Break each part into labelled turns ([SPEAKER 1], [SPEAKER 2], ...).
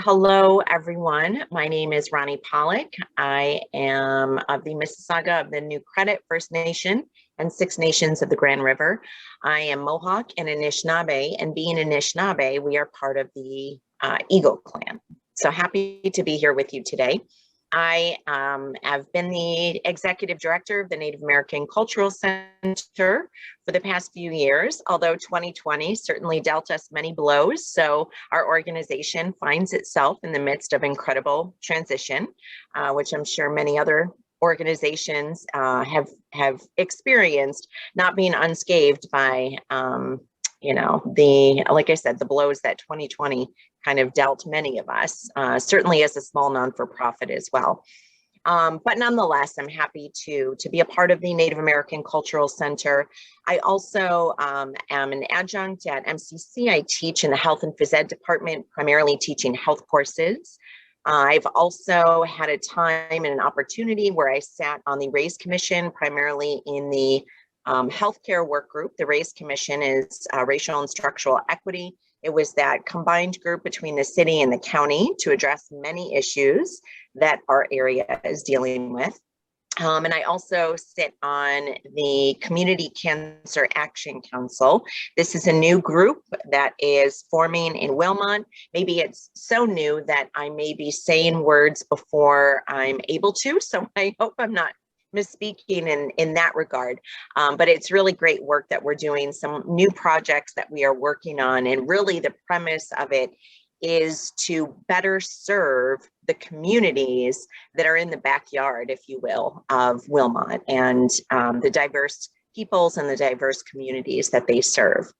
[SPEAKER 1] Hello, everyone. My name is Ronnie Pollock. I am of the Mississauga of the New Credit First Nation and Six Nations of the Grand River. I am Mohawk and Anishinaabe, and being Anishinaabe, we are part of the Eagle Clan. So happy to be here with you today. I have been the executive director of the Native American Cultural Center for the past few years, although 2020 certainly dealt us many blows. So our organization finds itself in the midst of incredible transition, which I'm sure many other organizations have experienced, not being unscathed by like I said, the blows that 2020 kind of dealt many of us, certainly as a small non-for-profit as well. But nonetheless, I'm happy to be a part of the Native American Cultural Center. I also am an adjunct at MCC. I teach in the Health and Phys Ed department, primarily teaching health courses. I've also had a time and an opportunity where I sat on the Race Commission, primarily in the healthcare work group. The Race Commission is racial and structural equity. It was that combined group between the city and the county to address many issues that our area is dealing with. And I also sit on the Community Cancer Action Council. This is a new group that is forming in Wilmot. Maybe it's so new that I may be saying words before I'm able to, so I hope I'm not misspeaking in that regard, but it's really great work that we're doing, some new projects that we are working on, and really the premise of it is to better serve the communities that are in the backyard, if you will, of Wilmot, and the diverse peoples and the diverse communities that they serve.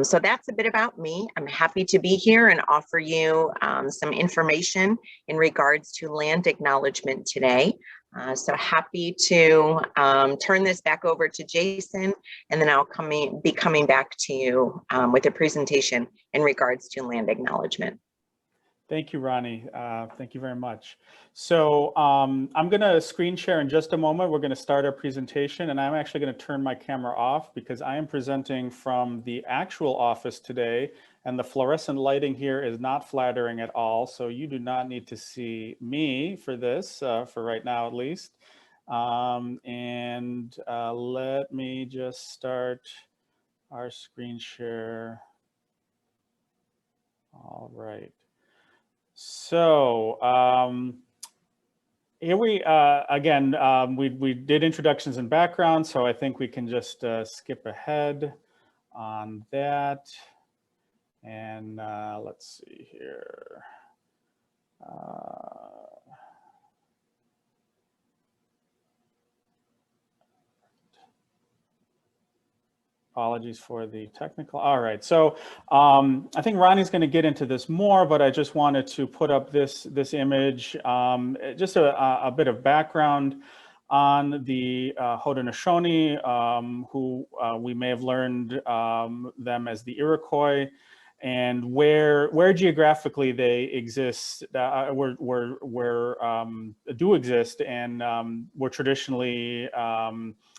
[SPEAKER 1] So that's a bit about me. I'm happy to be here and offer you some information in regards to land acknowledgement today. So happy to turn this back over to Jason, and then I'll be coming back to you with a presentation in regards to land acknowledgement.
[SPEAKER 2] Thank you, Ronnie. Thank you very much. So I'm going to screen share in just a moment. We're going to start our presentation, and I'm actually going to turn my camera off because I am presenting from the actual office today, and the fluorescent lighting here is not flattering at all. So you do not need to see me for this, for right now at least. Let me just start our screen share. All right. So here we again, we did introductions and background, so I think we can just skip ahead on that. And let's see here. Apologies for the technical. All right, so I think Ronnie's going to get into this more, but I just wanted to put up this image, just a bit of background on the Haudenosaunee, who we may have learned them as the Iroquois, and where geographically they exist, do exist, and were traditionally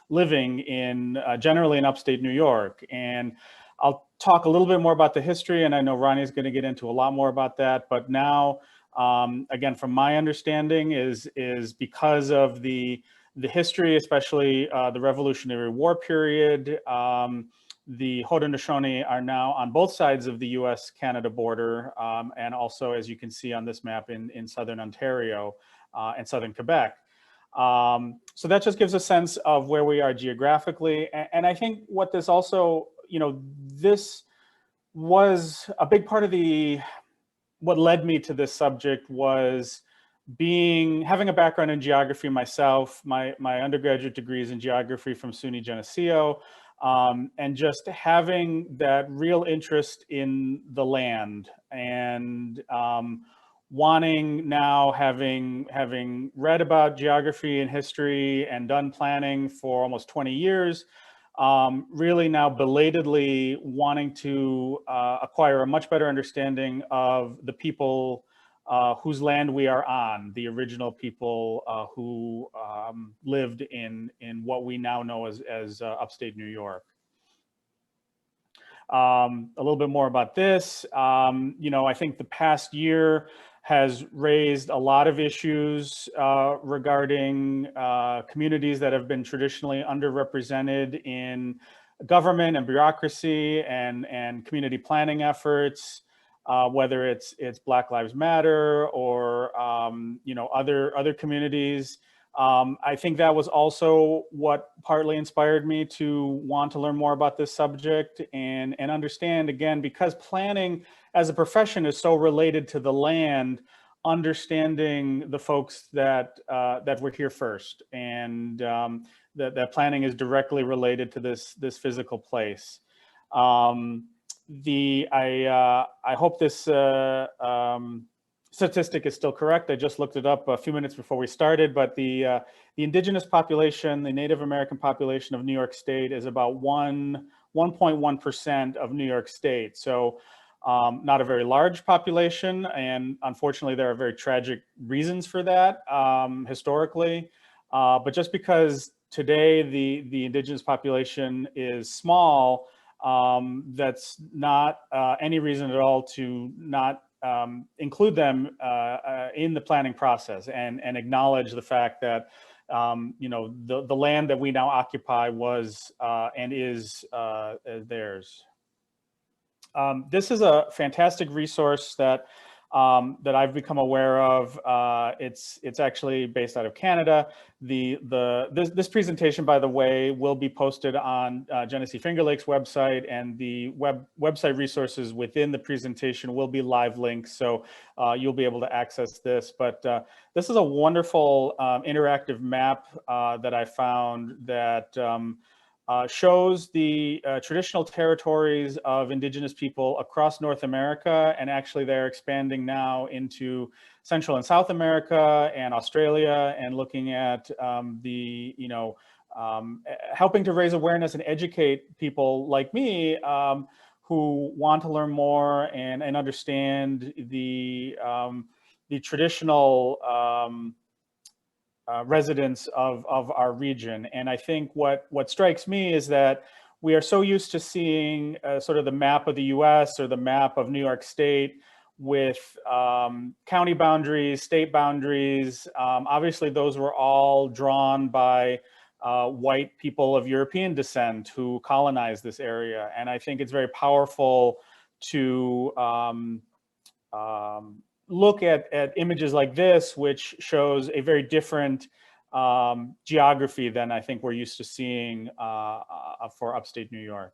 [SPEAKER 2] living in generally in upstate New York. And I'll talk a little bit more about the history, and I know Ronnie is going to get into a lot more about that. But now, again, from my understanding, is because of the history, especially the Revolutionary War period, the Haudenosaunee are now on both sides of the US-Canada border, and also, as you can see on this map, in southern Ontario and southern Quebec. So that just gives a sense of where we are geographically. And I think what this also, this was a big part of what led me to this subject was having a background in geography myself. My undergraduate degree is in geography from SUNY Geneseo, and just having that real interest in the land, and wanting now, having read about geography and history and done planning for almost 20 years, really now belatedly wanting to acquire a much better understanding of the people whose land we are on, the original people who lived in what we now know as upstate New York. A little bit more about this. I think the past year has raised a lot of issues regarding communities that have been traditionally underrepresented in government and bureaucracy and community planning efforts, whether it's Black Lives Matter or other communities. I think that was also what partly inspired me to want to learn more about this subject and understand, again, because planning as a profession is so related to the land, understanding the folks that were here first, and that planning is directly related to this physical place. I hope this statistic is still correct. I just looked it up a few minutes before we started, but the indigenous population, the Native American population of New York State, is about 1.1% of New York State. So not a very large population, and unfortunately there are very tragic reasons for that historically. But just because today the indigenous population is small, that's not any reason at all to not include them in the planning process and acknowledge the fact that the land that we now occupy was and is theirs. This is a fantastic resource that I've become aware of. It's actually based out of Canada. This presentation, by the way, will be posted on Genesee Finger Lakes website, and the website resources within the presentation will be live links, so you'll be able to access this. But this is a wonderful interactive map that I found that shows the traditional territories of indigenous people across North America, and actually they're expanding now into Central and South America and Australia, and looking at helping to raise awareness and educate people like me who want to learn more and understand the traditional residents of our region. And I think what strikes me is that we are so used to seeing sort of the map of the US or the map of New York State with county boundaries, state boundaries. Obviously, those were all drawn by white people of European descent who colonized this area. And I think it's very powerful to look at images like this, which shows a very different geography than I think we're used to seeing for upstate New York.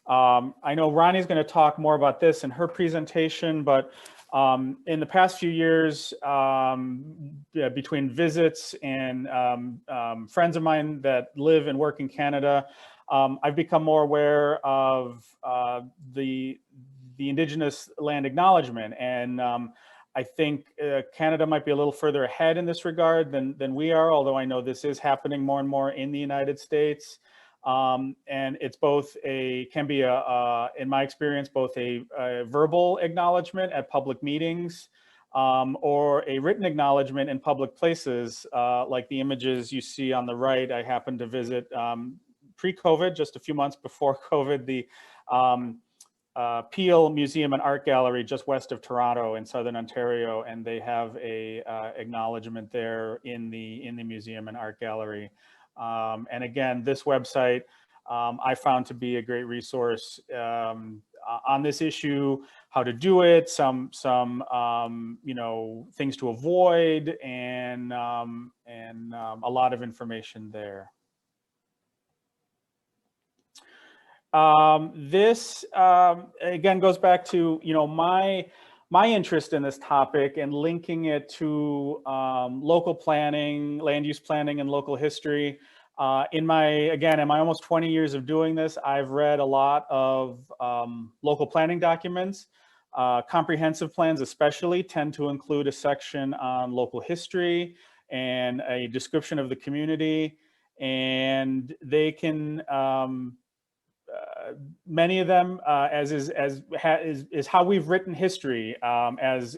[SPEAKER 2] I know Ronnie's going to talk more about this in her presentation, but in the past few years, between visits and friends of mine that live and work in Canada, I've become more aware of the Indigenous Land Acknowledgement, and I think Canada might be a little further ahead in this regard than we are, although I know this is happening more and more in the United States. And it's both can be in my experience, both a verbal acknowledgement at public meetings or a written acknowledgement in public places, like the images you see on the right. I happened to visit pre-COVID, just a few months before COVID, the Peel Museum and Art Gallery just west of Toronto in Southern Ontario, and they have a acknowledgement there in the museum and art gallery. And again, this website I found to be a great resource on this issue, how to do it, some things to avoid, and a lot of information there. This again goes back to my interest in this topic and linking it to local planning, land use planning, and local history. In my almost 20 years of doing this, I've read a lot of local planning documents. Comprehensive plans especially tend to include a section on local history and a description of the community, and they can many of them, as is how we've written history, as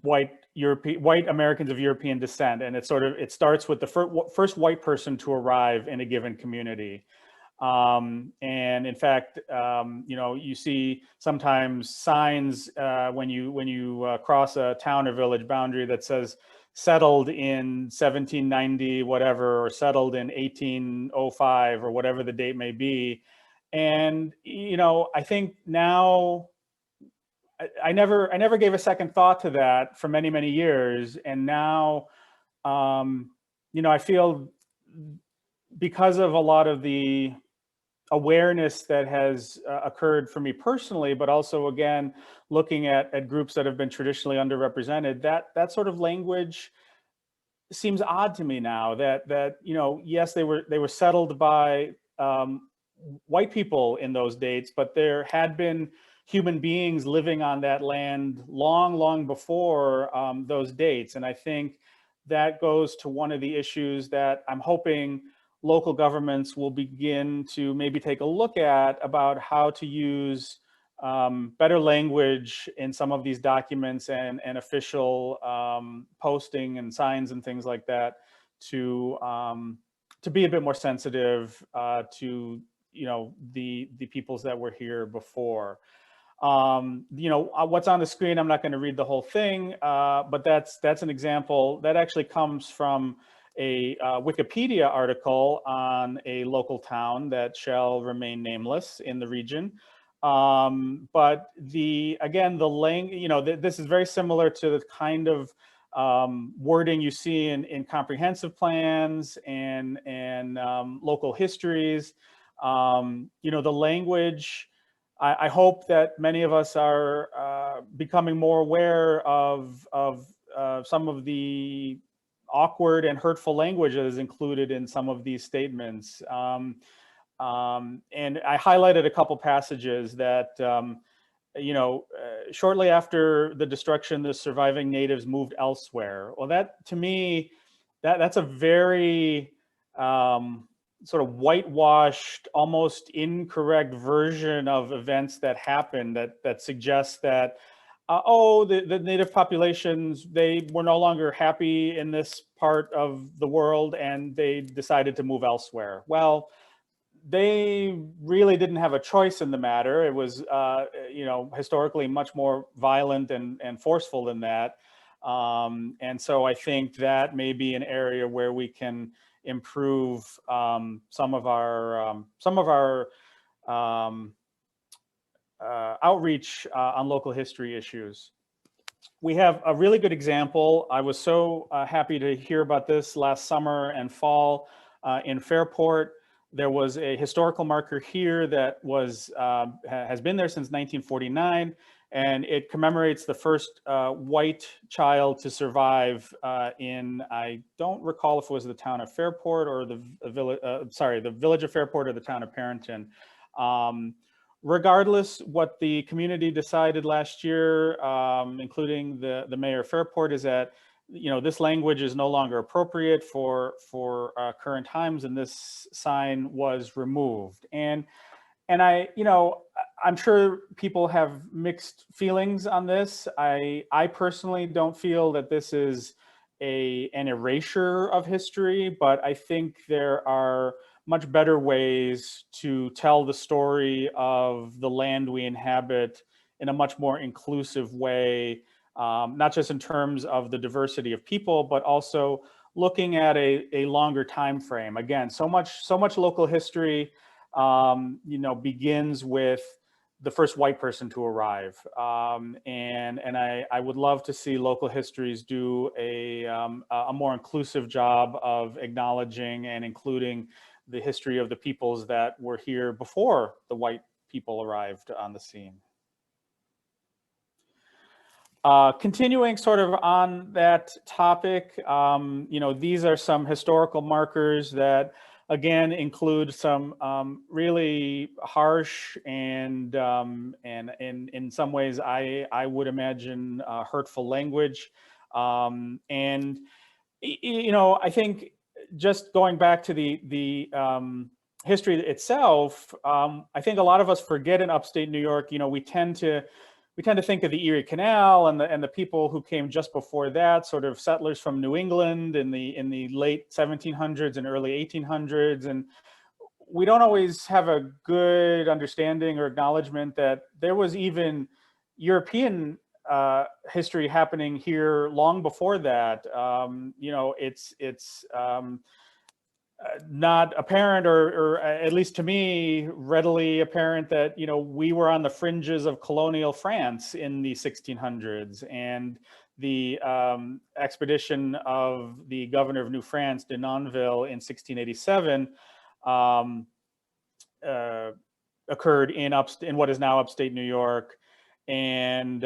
[SPEAKER 2] white white Americans of European descent, and it starts with the first white person to arrive in a given community. And in fact, you see sometimes signs when you cross a town or village boundary that says settled in 1790 whatever, or settled in 1805, or whatever the date may be. And I think now, I never gave a second thought to that for many, many years. And now, I feel, because of a lot of the awareness that has occurred for me personally, but also, again, looking at groups that have been traditionally underrepresented, that sort of language seems odd to me now. That yes, they were settled by white people in those dates, but there had been human beings living on that land long before those dates. And I think that goes to one of the issues that I'm hoping local governments will begin to maybe take a look at, about how to use better language in some of these documents and official posting and signs and things like that, to be a bit more sensitive to the peoples that were here before. What's on the screen, I'm not going to read the whole thing, but that's an example that actually comes from a Wikipedia article on a local town that shall remain nameless in the region. But the language, this is very similar to the kind of wording you see in comprehensive plans and local histories. The language, I hope that many of us are becoming more aware of some of the awkward and hurtful language that is included in some of these statements. And I highlighted a couple passages that, shortly after the destruction, the surviving natives moved elsewhere. Well, that, to me, that's a very sort of whitewashed, almost incorrect version of events that happened, that suggests that the native populations, they were no longer happy in this part of the world and they decided to move elsewhere. Well, they really didn't have a choice in the matter. It was, historically much more violent and forceful than that. And so I think that may be an area where we can improve some of our outreach on local history issues. We have a really good example. I was so happy to hear about this last summer and fall in Fairport. There was a historical marker here that has been there since 1949, and it commemorates the first white child to survive in, I don't recall if it was the town of Fairport or the village of Fairport or the town of Parrington. Regardless, what the community decided last year, including the mayor of Fairport, is that this language is no longer appropriate for current times, and this sign was removed. And I'm sure people have mixed feelings on this. I personally don't feel that this is an erasure of history, but I think there are much better ways to tell the story of the land we inhabit in a much more inclusive way, not just in terms of the diversity of people, but also looking at a longer time frame. Again, so much local history, begins with the first white person to arrive, and I would love to see local histories do a more inclusive job of acknowledging and including the history of the peoples that were here before the white people arrived on the scene. Continuing sort of on that topic, these are some historical markers that, again, include some really harsh and in some ways, I would imagine hurtful language. And I think just going back to the history itself, I think a lot of us forget in upstate New York, we tend to we tend to think of the Erie Canal and the people who came just before that, sort of settlers from New England in the late 1700s and early 1800s. And we don't always have a good understanding or acknowledgement that there was even European history happening here long before that. You know, it's not apparent, or at least to me, readily apparent that, you know, we were on the fringes of colonial France in the 1600s, and the expedition of the governor of New France, de Nonville, in 1687 occurred in what is now upstate New York. And,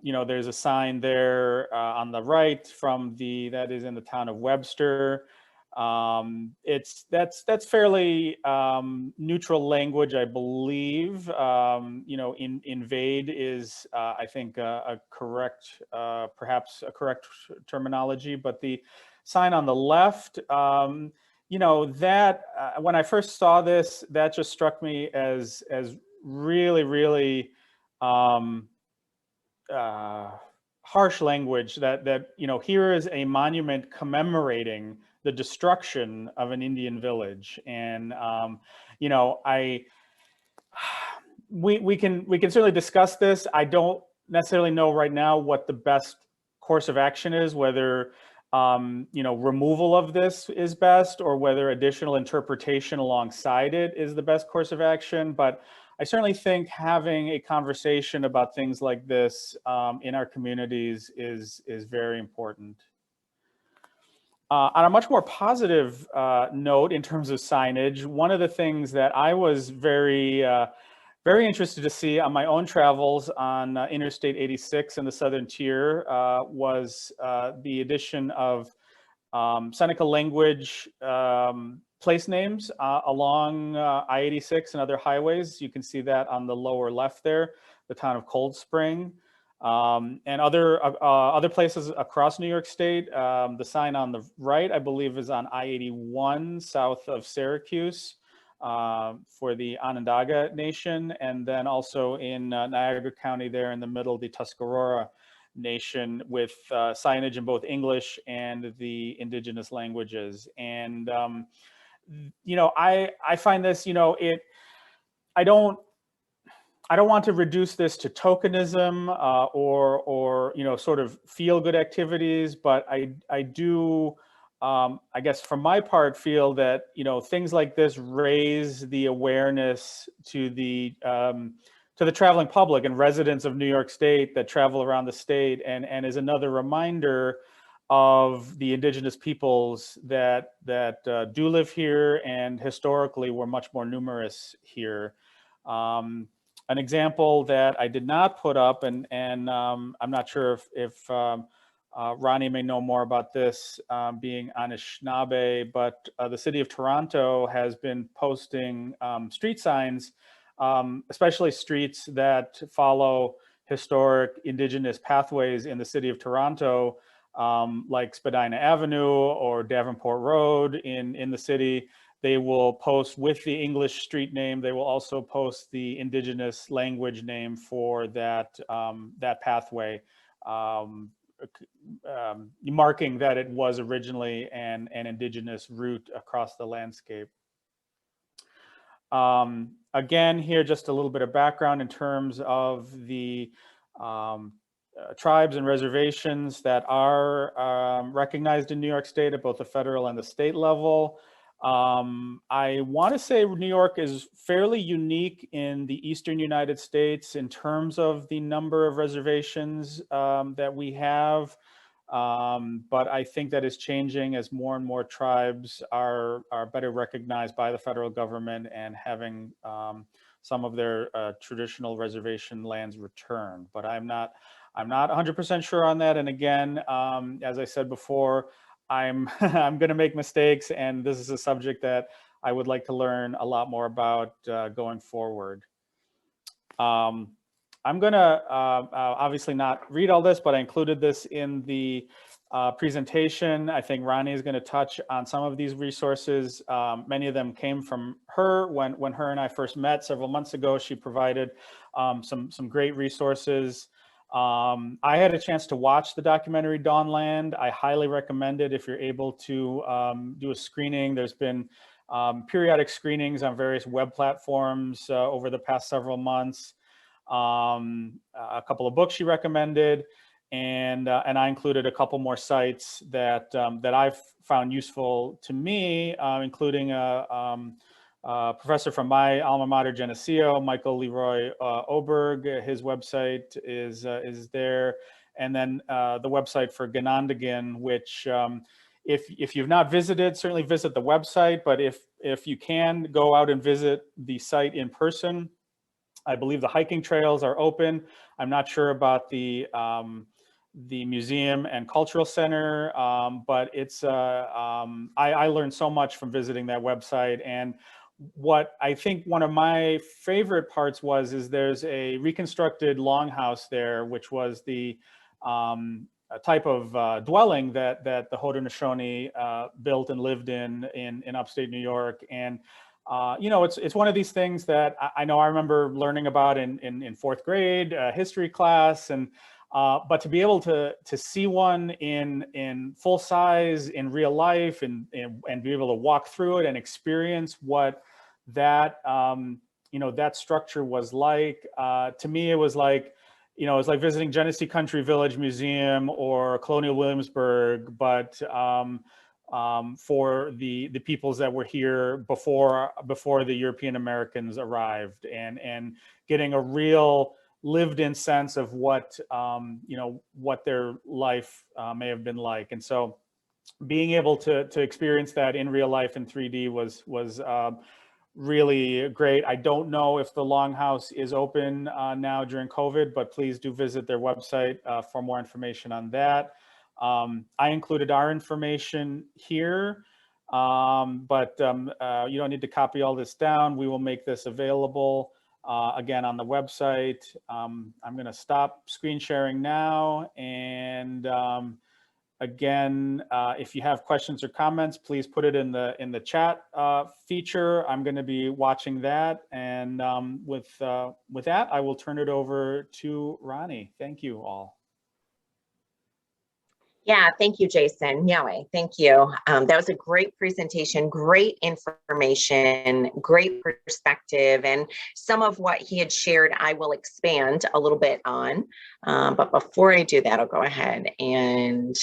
[SPEAKER 2] you know, there's a sign there on the right that is in the town of Webster. That's fairly neutral language, I believe. You know, invade is, I think, a correct, perhaps a correct terminology, but the sign on the left, you know, that when I first saw this, that just struck me as really, really harsh language. That you know, here is a monument commemorating the destruction of an Indian village, and you know, we can certainly discuss this. I don't necessarily know right now what the best course of action is, whether you know, removal of this is best, or whether additional interpretation alongside it is the best course of action. But I certainly think having a conversation about things like this in our communities is very important. On a much more positive note in terms of signage, one of the things that I was very interested to see on my own travels on Interstate 86 in the Southern Tier was the addition of Seneca language place names along I-86 and other highways. You can see that on the lower left there, the town of Cold Spring. And other places across New York State. The sign on the right, I believe, is on I-81 south of Syracuse for the Onondaga Nation, and then also in Niagara County there in the middle, the Tuscarora Nation, with signage in both English and the indigenous languages. And you know, I find this, you know, I don't want to reduce this to tokenism or you know, sort of feel-good activities, but I do, I guess from my part, feel that, you know, things like this raise the awareness to the traveling public and residents of New York State that travel around the state, and is another reminder of the indigenous peoples that do live here and historically were much more numerous here. An example that I did not put up, and I'm not sure if Ronnie may know more about this, being Anishinaabe, but the city of Toronto has been posting street signs, especially streets that follow historic indigenous pathways in the city of Toronto, like Spadina Avenue or Davenport Road in the city. They will post with the English street name. They will also post the indigenous language name for that that pathway, marking that it was originally an indigenous route across the landscape. Again, here, just a little bit of background in terms of the tribes and reservations that are recognized in New York State at both the federal and the state level. I want to say New York is fairly unique in the eastern United States in terms of the number of reservations that we have. But I think that is changing as more and more tribes are better recognized by the federal government and having some of their traditional reservation lands returned. But I'm not 100% sure on that. And again, as I said before, I'm going to make mistakes, and this is a subject that I would like to learn a lot more about going forward. I'm going to obviously not read all this, but I included this in the presentation. I think Ronnie is going to touch on some of these resources. Many of them came from her when her and I first met several months ago. She provided some great resources. I had a chance to watch the documentary Dawnland. I highly recommend it if you're able to do a screening. There's been periodic screenings on various web platforms over the past several months. A couple of books she recommended, and I included a couple more sites that that I've found useful to me, including professor from my alma mater, Geneseo, Michael Leroy Oberg. His website is there, and then the website for Ganondagan, which if you've not visited, certainly visit the website. But if you can go out and visit the site in person, I believe the hiking trails are open. I'm not sure about the museum and cultural center, but it's I learned so much from visiting that website. And what I think one of my favorite parts is there's a reconstructed longhouse there, which was the a type of dwelling that the Haudenosaunee built and lived in upstate New York. And you know, it's one of these things that I know I remember learning about in fourth grade history class, and but to be able to see one in full size in real life, and be able to walk through it and experience what that you know, that structure was like, to me it was like, you know, it's like visiting Genesee Country Village Museum or Colonial Williamsburg, but for the peoples that were here before the European Americans arrived, and getting a real lived-in sense of what you know, what their life may have been like. And so being able to experience that in real life in 3D was really great. I don't know if the Longhouse is open now during COVID, but please do visit their website for more information on that. I included our information here, but you don't need to copy all this down. We will make this available again on the website. I'm going to stop screen sharing now, and again, if you have questions or comments, please put it in the chat feature. I'm going to be watching that, and with that, I will turn it over to Ronnie. Thank you all.
[SPEAKER 1] Yeah, thank you, Jason. Yahweh, thank you. That was a great presentation, great information, great perspective, and some of what he had shared, I will expand a little bit on. But before I do that, I'll go ahead and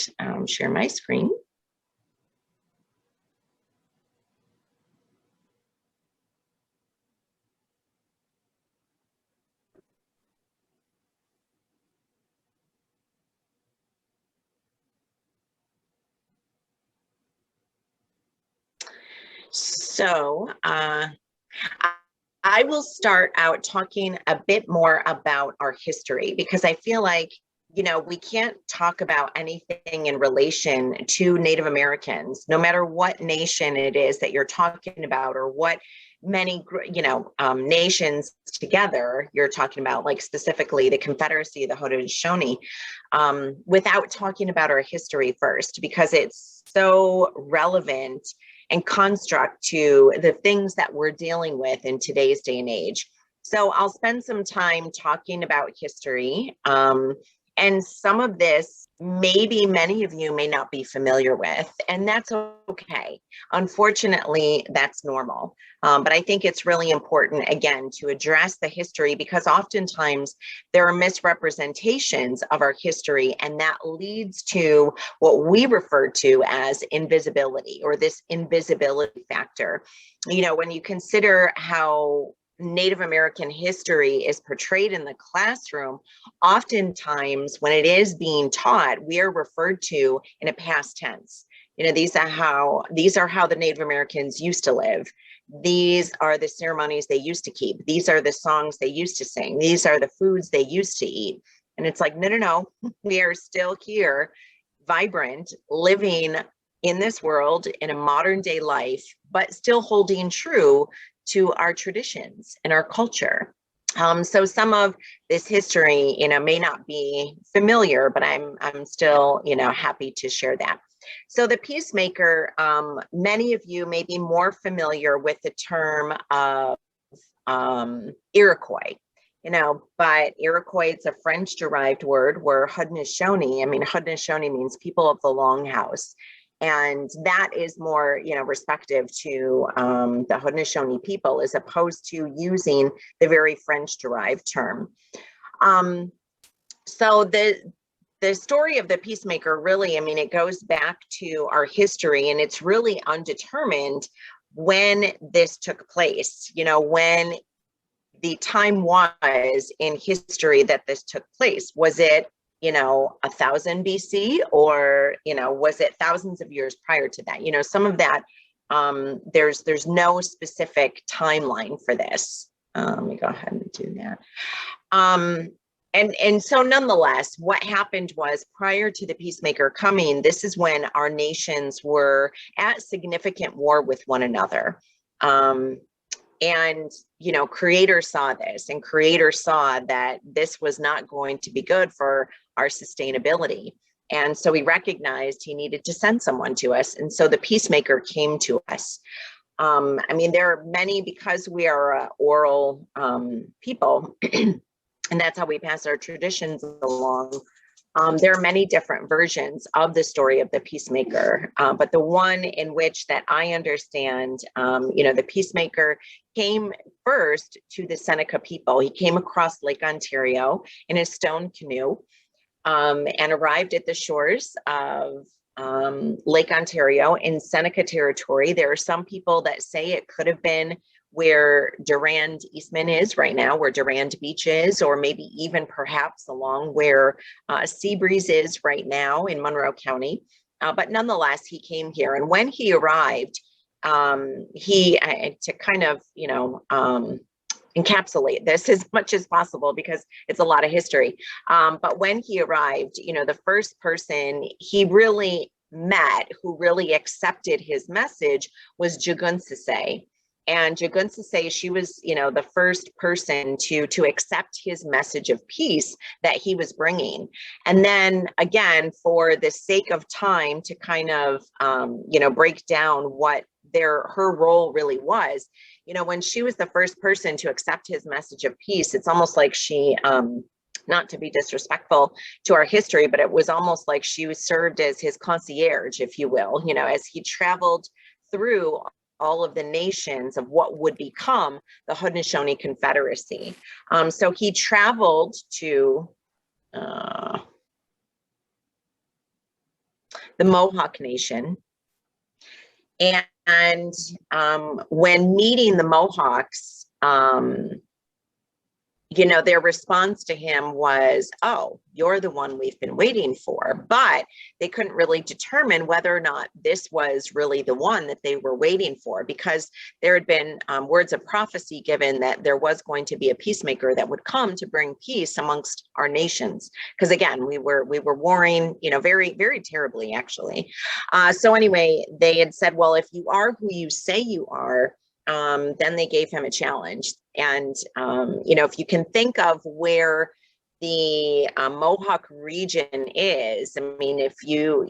[SPEAKER 1] share my screen. So I will start out talking a bit more about our history, because I feel like, you know, we can't talk about anything in relation to Native Americans, no matter what nation it is that you're talking about, or what many, you know, nations together you're talking about, like specifically the Confederacy, the Haudenosaunee, without talking about our history first, because it's so relevant and construct to the things that we're dealing with in today's day and age. So I'll spend some time talking about history. And some of this, maybe many of you may not be familiar with, and that's okay. Unfortunately, that's normal. But I think it's really important, again, to address the history, because oftentimes there are misrepresentations of our history, and that leads to what we refer to as invisibility, or this invisibility factor. You know, when you consider how Native American history is portrayed in the classroom, oftentimes when it is being taught, we are referred to in a past tense. You know, these are how the Native Americans used to live. These are the ceremonies they used to keep. These are the songs they used to sing. These are the foods they used to eat. And it's like, no, we are still here, vibrant, living in this world in a modern day life, but still holding true to our traditions and our culture. So some of this history, you know, may not be familiar, but I'm still, you know, happy to share that. So the peacemaker, many of you may be more familiar with the term of Iroquois. but Iroquois, it's a French derived word, where Haudenosaunee, Haudenosaunee means people of the longhouse. And that is more, respective to the Haudenosaunee people, as opposed to using the very French derived term. So the story of the peacemaker really, it goes back to our history, and it's really undetermined when this took place, when the time was in history that this took place. Was it, 1000 BC, or, was it thousands of years prior to that? Some of that, there's no specific timeline for this. Let me go ahead and do that. And so nonetheless, what happened was, prior to the peacemaker coming, this is when our nations were at significant war with one another. And, Creator saw this, and Creator saw that this was not going to be good for our sustainability. And so he recognized he needed to send someone to us. And so the peacemaker came to us. There are many, because we are oral people, and that's how we pass our traditions along. There are many different versions of the story of the peacemaker, but the one in which that I understand, the peacemaker came first to the Seneca people. He came across Lake Ontario in a stone canoe, and arrived at the shores of Lake Ontario in Seneca territory. There are some people that say it could have been where Durand Eastman is right now, where Durand Beach is, or maybe even perhaps along where Seabreeze is right now in Monroe County. But nonetheless, he came here. And when he arrived, to kind of, encapsulate this as much as possible, because it's a lot of history. But when he arrived, the first person he really met, who really accepted his message, was Jugunsase. And Jugunsase, she was, the first person to accept his message of peace that he was bringing. And then again, for the sake of time, to kind of, break down what her role really was, when she was the first person to accept his message of peace, it's almost like she, not to be disrespectful to our history, but it was almost like she was served as his concierge, if you will, as he traveled through all of the nations of what would become the Haudenosaunee Confederacy. So he traveled to the Mohawk Nation. And when meeting the Mohawks, their response to him was, "Oh, you're the one we've been waiting for." But they couldn't really determine whether or not this was really the one that they were waiting for, because there had been words of prophecy given that there was going to be a peacemaker that would come to bring peace amongst our nations. Because again, we were warring, very, very terribly, actually. So anyway, they had said, well, if you are who you say you are, then they gave him a challenge. And, if you can think of where the Mohawk region is, if you,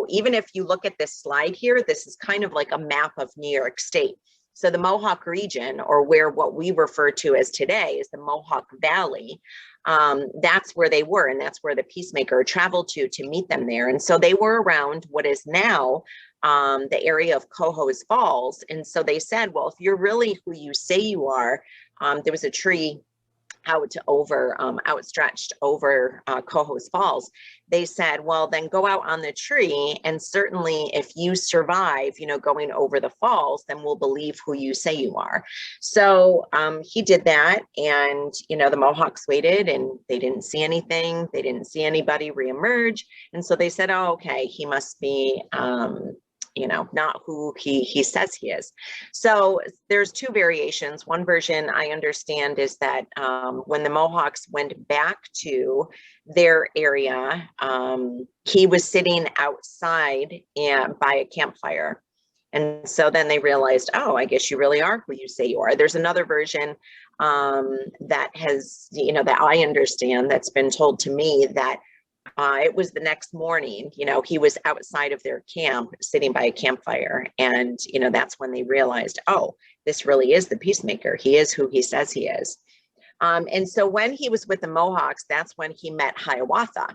[SPEAKER 1] even if you look at this slide here, this is kind of like a map of New York State. So the Mohawk region, or where what we refer to as today is the Mohawk Valley, that's where they were, and that's where the peacemaker traveled to meet them there. And so they were around what is now the area of Cohoes Falls. And so they said, well, if you're really who you say you are, there was a tree outstretched over Cohoes Falls. They said, well, then go out on the tree, and certainly if you survive, going over the falls, then we'll believe who you say you are. So he did that, and the Mohawks waited, and they didn't see anything. They didn't see anybody reemerge, and so they said, oh, okay, he must be not who he says he is. So there's two variations. One version I understand is that when the Mohawks went back to their area, he was sitting outside by a campfire. And so then they realized, oh, I guess you really are who you say you are. There's another version that has, that I understand, that's been told to me, that it was the next morning, he was outside of their camp sitting by a campfire. And, that's when they realized, oh, this really is the peacemaker. He is who he says he is. And so when he was with the Mohawks, that's when he met Hiawatha.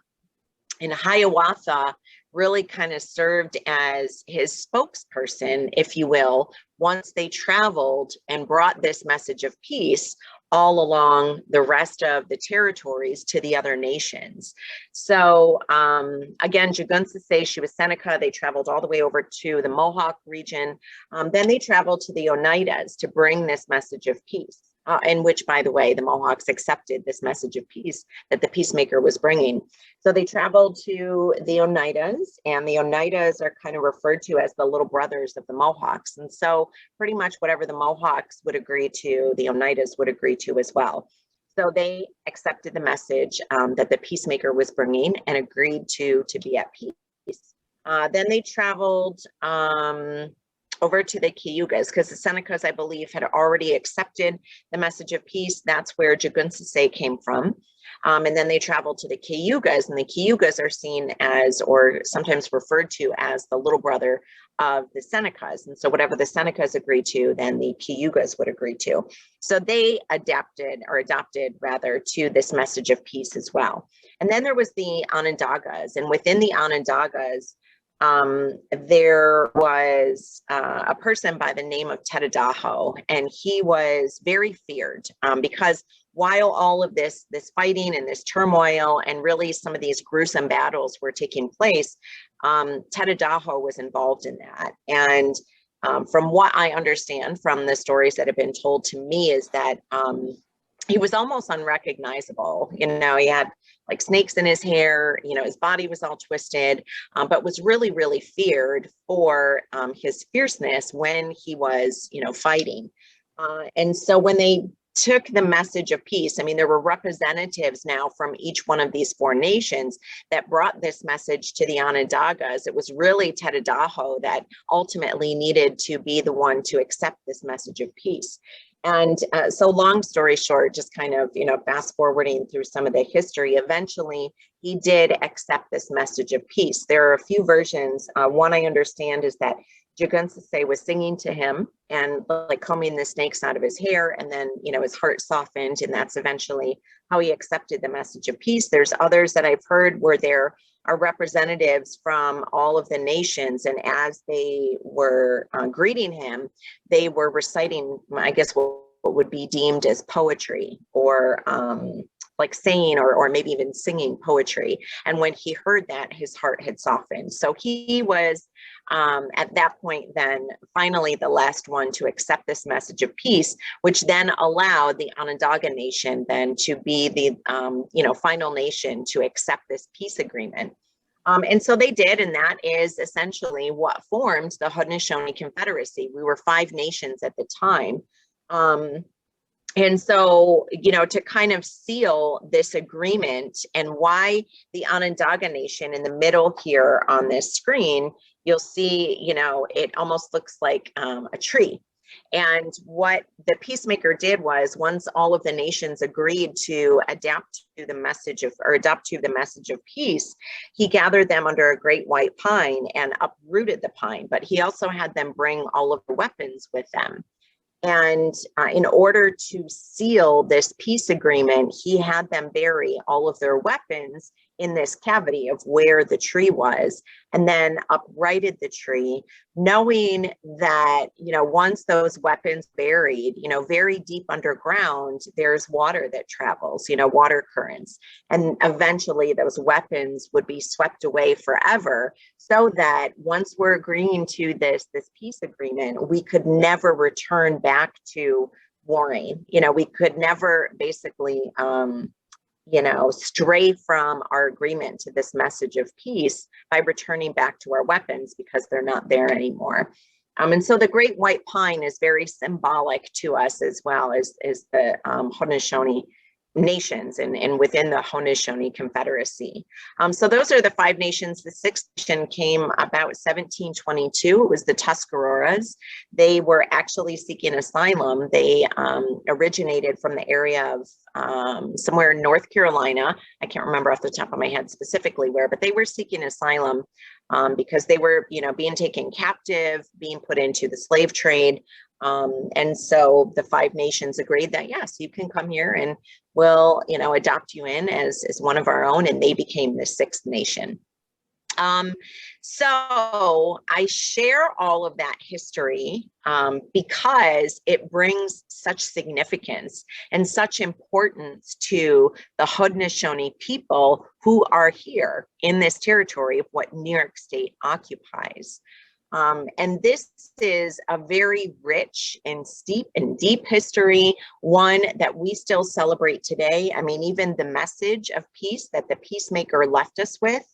[SPEAKER 1] And Hiawatha really kind of served as his spokesperson, if you will, once they traveled and brought this message of peace all along the rest of the territories to the other nations. So again, Jugunsase, she was Seneca. They traveled all the way over to the Mohawk region. Then they traveled to the Oneidas to bring this message of peace. In which, by the way, the Mohawks accepted this message of peace that the peacemaker was bringing. So they traveled to the Oneidas, and the Oneidas are kind of referred to as the little brothers of the Mohawks. And so pretty much whatever the Mohawks would agree to, the Oneidas would agree to as well. So they accepted the message that the peacemaker was bringing and agreed to be at peace. Then they traveled over to the Cayugas, because the Senecas, I believe, had already accepted the message of peace. That's where Jugunsase came from. And then they traveled to the Cayugas, and the Cayugas are seen as, or sometimes referred to as, the little brother of the Senecas. And so whatever the Senecas agreed to, then the Cayugas would agree to. So they adopted rather to this message of peace as well. And then there was the Onondagas, and within the Onondagas, there was a person by the name of Tedadaho, and he was very feared because while all of this fighting and this turmoil and really some of these gruesome battles were taking place, Tedadaho was involved in that. And from what I understand from the stories that have been told to me is that he was almost unrecognizable. You know, he had like snakes in his hair, you know, his body was all twisted, but was really, really feared for his fierceness when he was, you know, fighting. And so when they took the message of peace, I mean, there were representatives now from each one of these four nations that brought this message to the Onondagas. It was really Tedadaho that ultimately needed to be the one to accept this message of peace. And so long story short, just kind of, you know, fast forwarding through some of the history, eventually he did accept this message of peace. There are a few versions. One I understand is that Jugunsase was singing to him and like combing the snakes out of his hair, and then, you know, his heart softened, and that's eventually how he accepted the message of peace. There's others that I've heard where there are representatives from all of the nations, and as they were greeting him, they were reciting, I guess, what would be deemed as poetry, or like saying or maybe even singing poetry. And when he heard that, his heart had softened. So he was at that point then finally the last one to accept this message of peace, which then allowed the Onondaga Nation then to be the you know, final nation to accept this peace agreement. And so they did, and that is essentially what formed the Haudenosaunee Confederacy. We were 5 nations at the time. And so, you know, to kind of seal this agreement, and why the Onondaga Nation in the middle here on this screen, you'll see, you know, it almost looks like a tree. And what the peacemaker did was, once all of the nations agreed to adapt to the message of, or adopt to the message of peace, he gathered them under a great white pine and uprooted the pine, but he also had them bring all of the weapons with them. And in order to seal this peace agreement, he had them bury all of their weapons in this cavity of where the tree was, and then uprighted the tree, knowing that, you know, once those weapons buried, you know, very deep underground, there's water that travels, you know, water currents, and eventually those weapons would be swept away forever, so that once we're agreeing to this peace agreement, we could never return back to warring. You know, we could never basically you know, stray from our agreement to this message of peace by returning back to our weapons, because they're not there anymore. And so the great white pine is very symbolic to us, as well as the Haudenosaunee nations and within the Haudenosaunee Confederacy. So those are the 5 nations. The 6th nation came about 1722. It was the Tuscaroras. They were actually seeking asylum. They originated from the area of somewhere in North Carolina. I can't remember off the top of my head specifically where, but they were seeking asylum because they were, you know, being taken captive, being put into the slave trade. And so the 5 nations agreed that, yes, you can come here and we'll, adopt you in as one of our own, and they became the 6th nation. So I share all of that history because it brings such significance and such importance to the Haudenosaunee people who are here in this territory of what New York State occupies. And this is a very rich and steep and deep history, one that we still celebrate today. I mean, even the message of peace that the peacemaker left us with,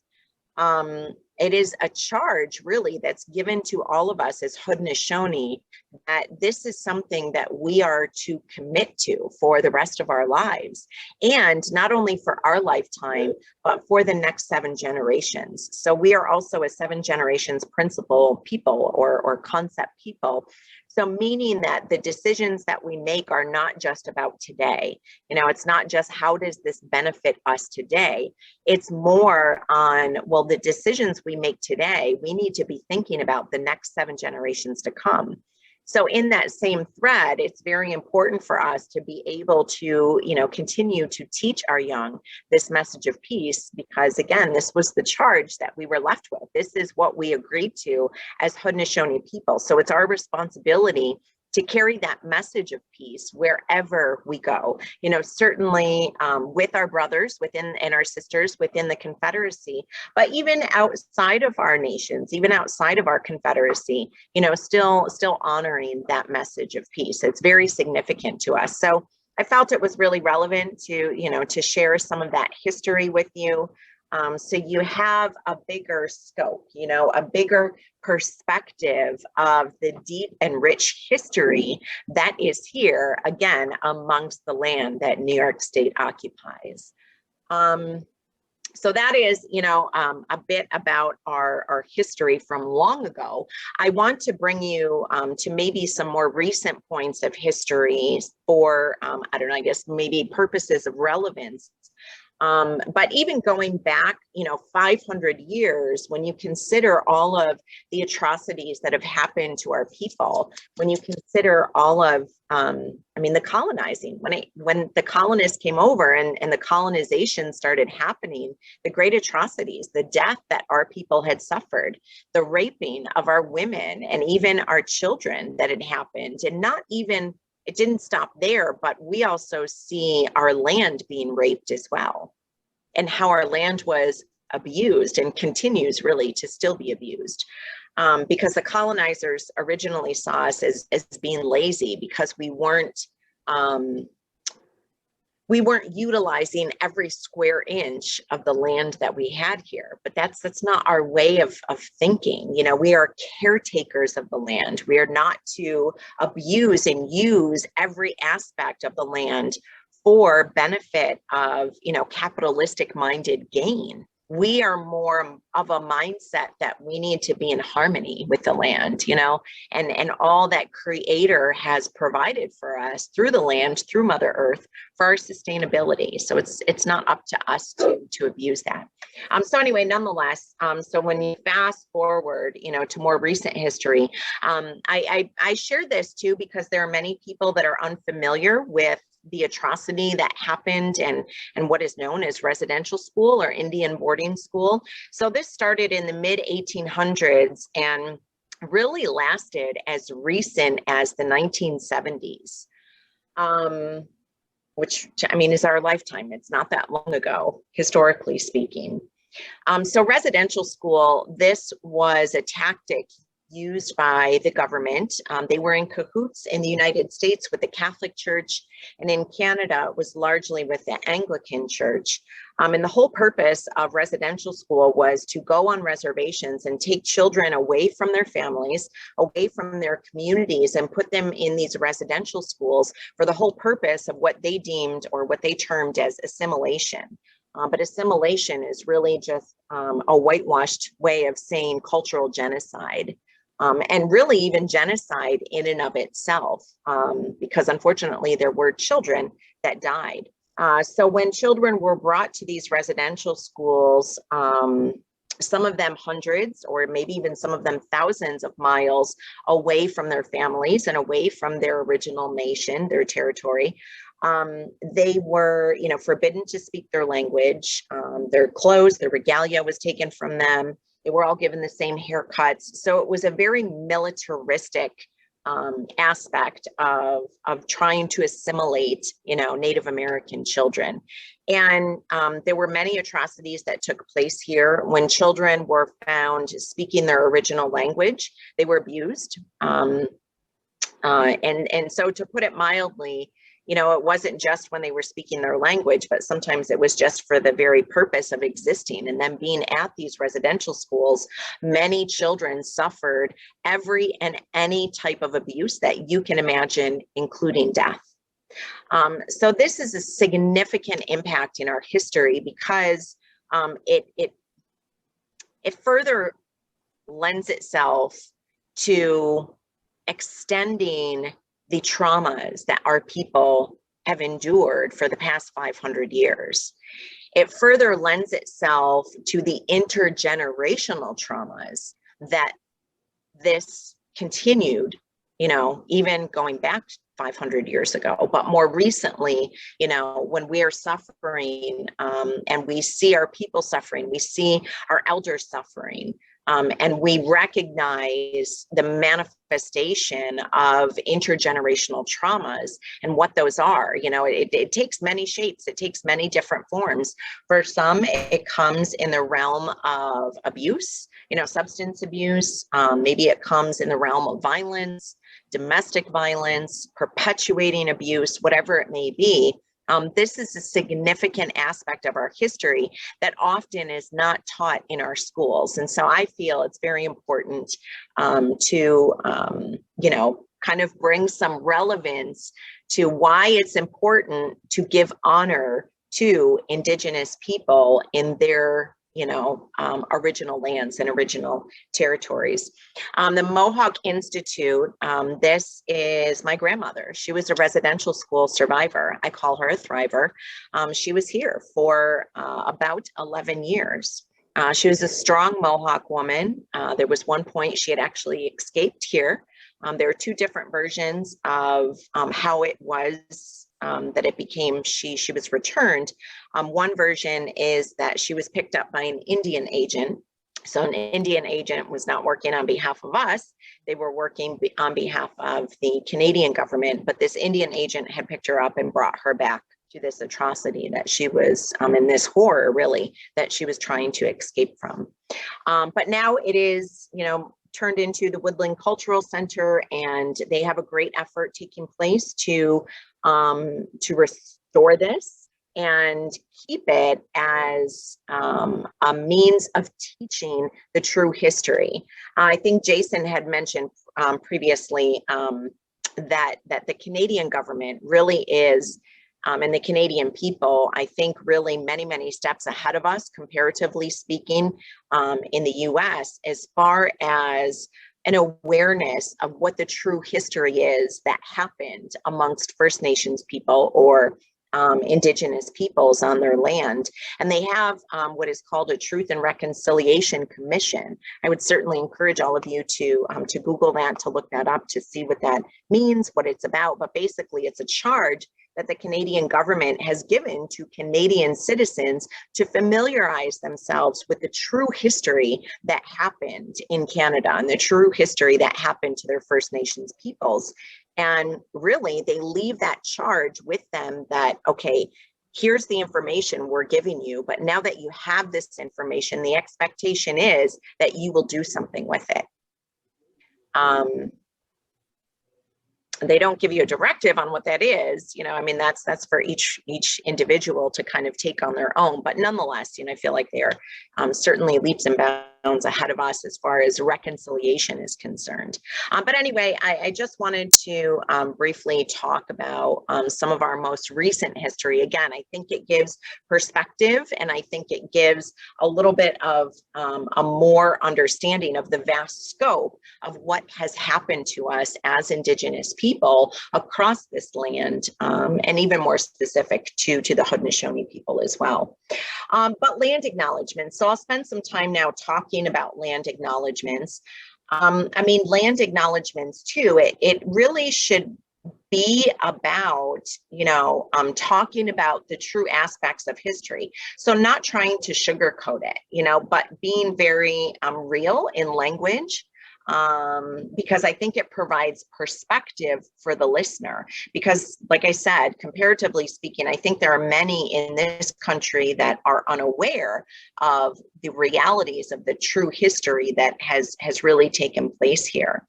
[SPEAKER 1] it is a charge really that's given to all of us as Haudenosaunee, that this is something that we are to commit to for the rest of our lives, and not only for our lifetime, but for the next 7 generations. So we are also a 7 generations principle people or concept people. So meaning that the decisions that we make are not just about today. It's not just how does this benefit us today? It's more on, well, the decisions we make today, we need to be thinking about the next 7 generations to come. So in that same thread, it's very important for us to be able to, continue to teach our young this message of peace, because again, this was the charge that we were left with. This is what we agreed to as Haudenosaunee people. So it's our responsibility to carry that message of peace wherever we go. Certainly with our brothers and our sisters within the Confederacy, but even outside of our nations, even outside of our Confederacy, still honoring that message of peace. It's very significant to us. So I felt it was really relevant to share some of that history with you. So you have a bigger scope, a bigger perspective of the deep and rich history that is here, again, amongst the land that New York State occupies. So that is, a bit about our history from long ago. I want to bring you to maybe some more recent points of history for, I don't know, I guess maybe purposes of relevance. But even going back, 500 years, when you consider all of the atrocities that have happened to our people, when you consider all of, the colonizing, when the colonists came over and the colonization started happening, the great atrocities, the death that our people had suffered, the raping of our women and even our children that had happened, and not even, it didn't stop there, but we also see our land being raped as well, and how our land was abused and continues really to still be abused. Because the colonizers originally saw us as being lazy, because we weren't utilizing every square inch of the land that we had here. But that's not our way of thinking. We are caretakers of the land. We are not to abuse and use every aspect of the land for benefit of, capitalistic minded gain. We are more of a mindset that we need to be in harmony with the land, and all that Creator has provided for us through the land, through Mother Earth, for our sustainability. So it's not up to us to abuse that. So anyway, nonetheless, so when you fast forward, to more recent history, I share this too because there are many people that are unfamiliar with the atrocity that happened and what is known as residential school or Indian boarding school. So this started in the mid 1800s and really lasted as recent as the 1970s, which is our lifetime. It's not that long ago, historically speaking. So residential school, this was a tactic used by the government. They were in cahoots in the United States with the Catholic Church, and in Canada it was largely with the Anglican Church. And the whole purpose of residential school was to go on reservations and take children away from their families, away from their communities, and put them in these residential schools for the whole purpose of what they deemed or what they termed as assimilation. But assimilation is really just a whitewashed way of saying cultural genocide. And really even genocide in and of itself, because unfortunately there were children that died. So when children were brought to these residential schools, some of them hundreds or maybe even some of them thousands of miles away from their families and away from their original nation, their territory. They were, forbidden to speak their language. Their clothes, their regalia was taken from them. They were all given the same haircuts. So it was a very militaristic aspect of trying to assimilate, Native American children. And there were many atrocities that took place here. When children were found speaking their original language, they were abused. And so, to put it mildly, it wasn't just when they were speaking their language, but sometimes it was just for the very purpose of existing. And then being at these residential schools, many children suffered every and any type of abuse that you can imagine, including death. So this is a significant impact in our history because it further lends itself to extending the traumas that our people have endured for the past 500 years. It further lends itself to the intergenerational traumas that this continued, even going back 500 years ago, but more recently, when we are suffering and we see our people suffering, we see our elders suffering, and we recognize the manifestation of intergenerational traumas and what those are. It takes many shapes, it takes many different forms. For some, it comes in the realm of abuse, substance abuse. Maybe it comes in the realm of violence, domestic violence, perpetuating abuse, whatever it may be. This is a significant aspect of our history that often is not taught in our schools. And so I feel it's very important to, kind of bring some relevance to why it's important to give honor to Indigenous people in their original lands and original territories. The Mohawk Institute, this is my grandmother. She was a residential school survivor. I call her a thriver. She was here for about 11 years. She was a strong Mohawk woman. There was one point she had actually escaped here. There are two different versions of how it was that it became she was returned. One version is that she was picked up by an Indian agent. So an Indian agent was not working on behalf of us. They were working on behalf of the Canadian government, but this Indian agent had picked her up and brought her back to this atrocity that she was in this horror, really, that she was trying to escape from. But now it is, turned into the Woodland Cultural Center, and they have a great effort taking place to restore this and keep it as a means of teaching the true history. I think Jason had mentioned previously that the Canadian government really is, and the Canadian people, I think, really many, many steps ahead of us, comparatively speaking, in the US, as far as an awareness of what the true history is that happened amongst First Nations people or Indigenous peoples on their land. And they have what is called a Truth and Reconciliation Commission. I would certainly encourage all of you to Google that, to look that up, to see what that means, what it's about. But basically, it's a charge that the Canadian government has given to Canadian citizens to familiarize themselves with the true history that happened in Canada and the true history that happened to their First Nations peoples. And really, they leave that charge with them that, okay, here's the information we're giving you, but now that you have this information, the expectation is that you will do something with it. They don't give you a directive on what that is, that's for each individual to kind of take on their own. But nonetheless, I feel like they are certainly leaps and bounds ahead of us as far as reconciliation is concerned. But anyway, I just wanted to briefly talk about some of our most recent history. Again, I think it gives perspective, and I think it gives a little bit of a more understanding of the vast scope of what has happened to us as Indigenous people across this land, and even more specific to the Haudenosaunee people as well. But land acknowledgements. So I'll spend some time now talking about land acknowledgements. I mean, land acknowledgements too, it really should be about, talking about the true aspects of history. So not trying to sugarcoat it, but being very real in language, because I think it provides perspective for the listener. Because like I said, comparatively speaking, I think there are many in this country that are unaware of the realities of the true history that has really taken place here.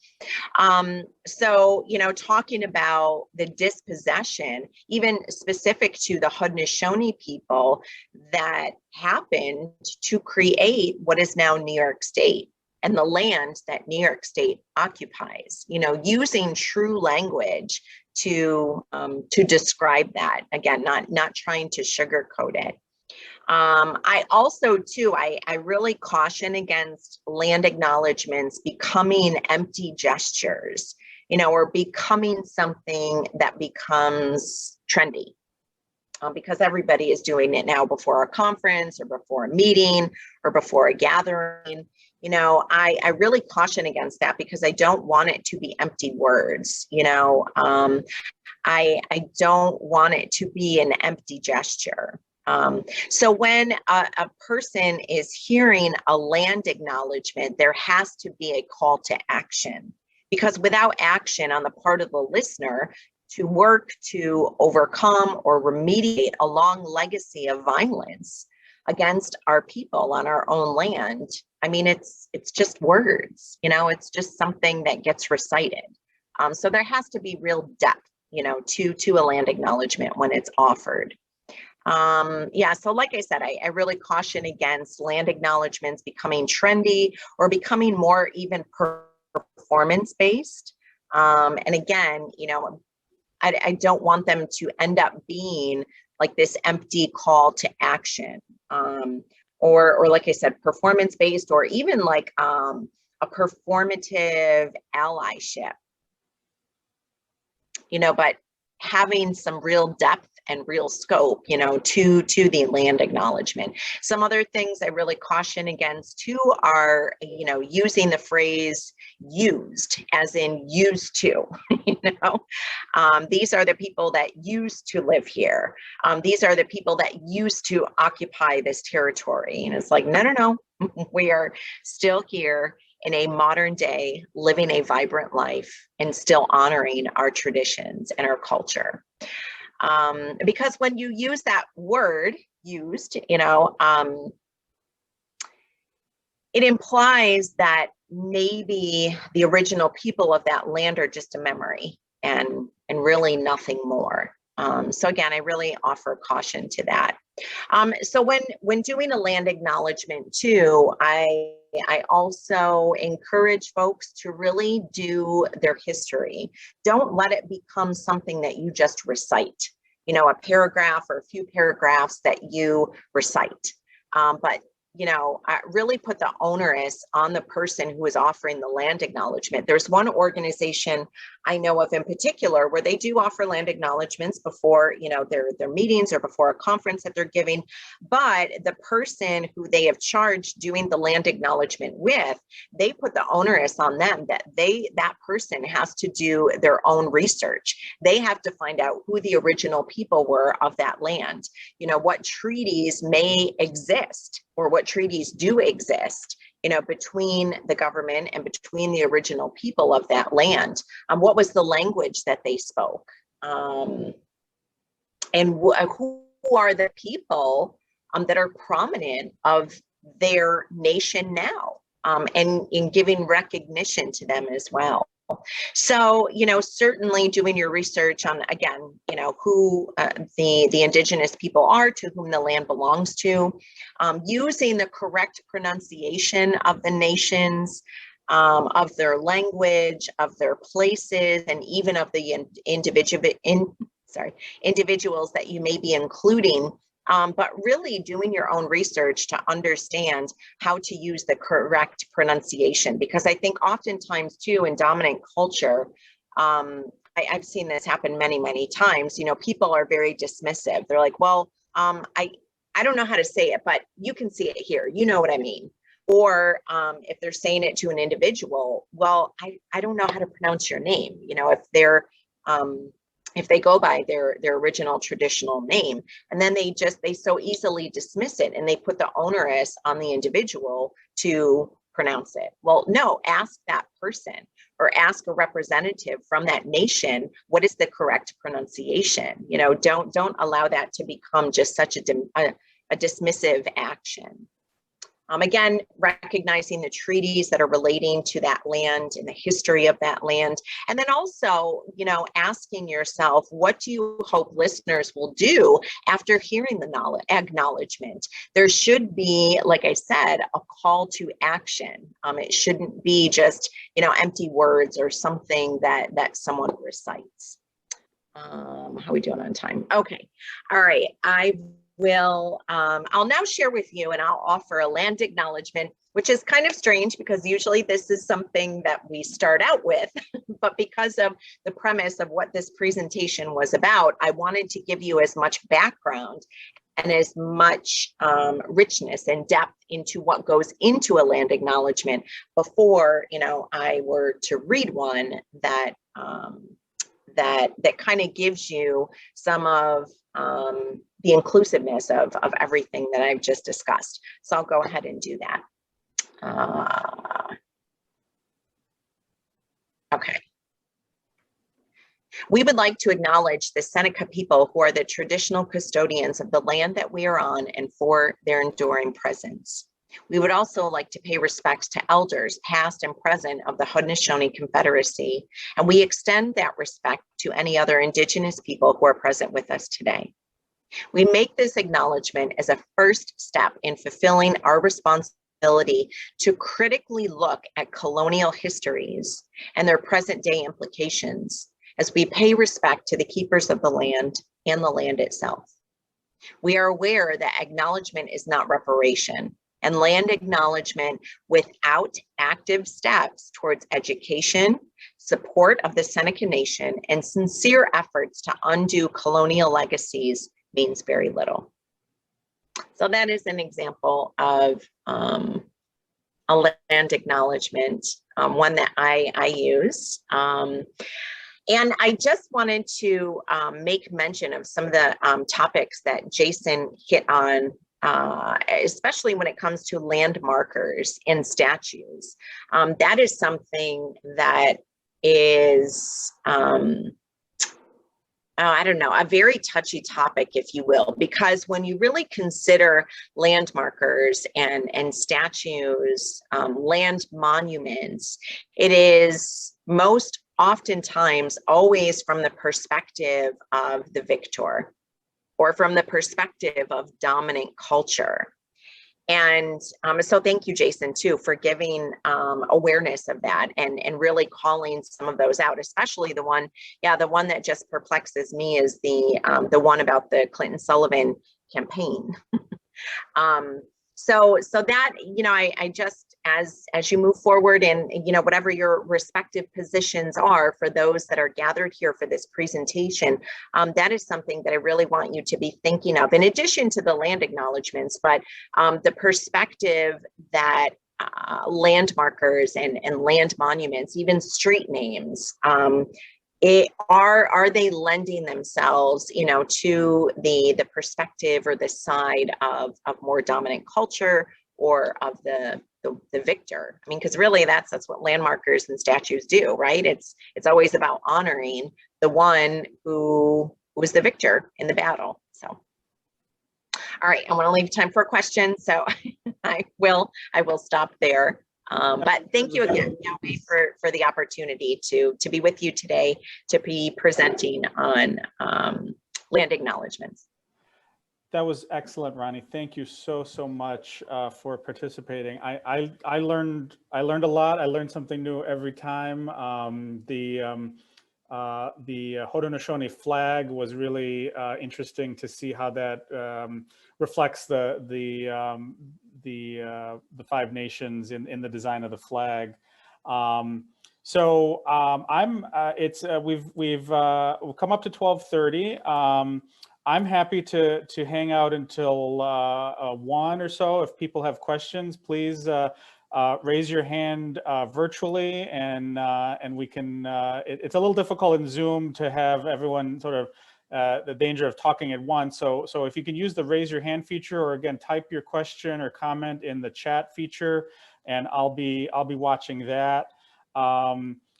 [SPEAKER 1] So, talking about the dispossession, even specific to the Haudenosaunee people that happened to create what is now New York State and the land that New York State occupies, using true language to describe that. Again, not trying to sugarcoat it. I also, too, I really caution against land acknowledgements becoming empty gestures, or becoming something that becomes trendy. Because everybody is doing it now before a conference or before a meeting or before a gathering. I really caution against that because I don't want it to be empty words. I don't want it to be an empty gesture. So when a person is hearing a land acknowledgement, there has to be a call to action, because without action on the part of the listener to work to overcome or remediate a long legacy of violence against our people on our own land, I mean, it's just words, it's just something that gets recited. So there has to be real depth, to a land acknowledgement when it's offered. So like I said, I really caution against land acknowledgements becoming trendy or becoming more even performance-based. And again, I don't want them to end up being like this empty call to action, or like I said, performance-based, or even like a performative allyship, but having some real depth and real scope, to the land acknowledgement. Some other things I really caution against too are, using the phrase used, as in used to, these are the people that used to live here. These are the people that used to occupy this territory. And it's like, no, we are still here in a modern day, living a vibrant life and still honoring our traditions and our culture. Because when you use that word used, it implies that maybe the original people of that land are just a memory and really nothing more. So again, I really offer caution to that. So when doing a land acknowledgement too, I also encourage folks to really do their history. Don't let it become something that you just recite, a paragraph or a few paragraphs that you recite. But really put the onus on the person who is offering the land acknowledgement. There's one organization I know of in particular where they do offer land acknowledgements before, their meetings or before a conference that they're giving. But the person who they have charged doing the land acknowledgement with, they put the onus on them that that person has to do their own research. They have to find out who the original people were of that land, what treaties may exist or what treaties do exist, between the government and between the original people of that land. What was the language that they spoke? And who are the people that are prominent of their nation now, and in giving recognition to them as well. So, certainly doing your research on, again, who the indigenous people are to whom the land belongs to, using the correct pronunciation of the nations, of their language, of their places, and even of the individuals that you may be including. But really doing your own research to understand how to use the correct pronunciation, because I think oftentimes too in dominant culture, I've seen this happen many, many times, people are very dismissive. They're like, well, I I don't know how to say it, but you can see it here. You know what I mean? Or if they're saying it to an individual, well, I don't know how to pronounce your name. You know, if they go by their original traditional name, and then they so easily dismiss it, and they put the onus on the individual to pronounce it. Well, no, ask that person, or ask a representative from that nation, what is the correct pronunciation? You know, don't allow that to become just such a dismissive action. Again, recognizing the treaties that are relating to that land and the history of that land. And then also, you know, asking yourself, what do you hope listeners will do after hearing the acknowledgement? There should be, like I said, a call to action. It shouldn't be just, you know, empty words or something that someone recites. How are we doing on time? Okay. All right. I'll now share with you, and I'll offer a land acknowledgement, which is kind of strange because usually this is something that we start out with, but because of the premise of what this presentation was about, I wanted to give you as much background and as much richness and depth into what goes into a land acknowledgement before, you know, I were to read one that kind of gives you some of the inclusiveness of everything that I've just discussed. So I'll go ahead and do that. Okay. We would like to acknowledge the Seneca people, who are the traditional custodians of the land that we are on, and for their enduring presence. We would also like to pay respects to elders, past and present, of the Haudenosaunee Confederacy, and we extend that respect to any other Indigenous people who are present with us today. We make this acknowledgement as a first step in fulfilling our responsibility to critically look at colonial histories and their present day implications as we pay respect to the keepers of the land and the land itself. We are aware that acknowledgement is not reparation, and land acknowledgement without active steps towards education, support of the Seneca Nation, and sincere efforts to undo colonial legacies means very little. So that is an example of a land acknowledgement, one that I use. And I just wanted to make mention of some of the topics that Jason hit on, especially when it comes to land markers and statues. That is something that is, I don't know, a very touchy topic, if you will, because when you really consider land markers and statues, land monuments, it is most oftentimes always from the perspective of the victor, or from the perspective of dominant culture. And so thank you, Jason, too, for giving awareness of that and really calling some of those out, especially the one that just perplexes me is the one about the Clinton Sullivan campaign. So that, you know, I just, as you move forward and, you know, whatever your respective positions are for those that are gathered here for this presentation, that is something that I really want you to be thinking of, in addition to the land acknowledgements, but the perspective that land markers and land monuments, even street names, are they lending themselves, you know, to the perspective or the side of more dominant culture, or of the victor? I mean, because really that's what land markers and statues do, right? It's always about honoring the one who was the victor in the battle. So, all right, I want to leave time for a question, so I will stop there. But thank you again, Yahweh, for the opportunity to be with you today, to be presenting on land acknowledgements.
[SPEAKER 2] That was excellent, Ronnie. Thank you so much for participating. I learned a lot. I learned something new every time. The Haudenosaunee flag was really interesting to see how that reflects the Five Nations in the design of the flag. We've come up to 12:30. I'm happy to hang out until 1 or so. If people have questions, please raise your hand virtually, and we can. It's a little difficult in Zoom to have everyone sort of the danger of talking at once. So if you can use the raise your hand feature, or again type your question or comment in the chat feature, and I'll be watching that.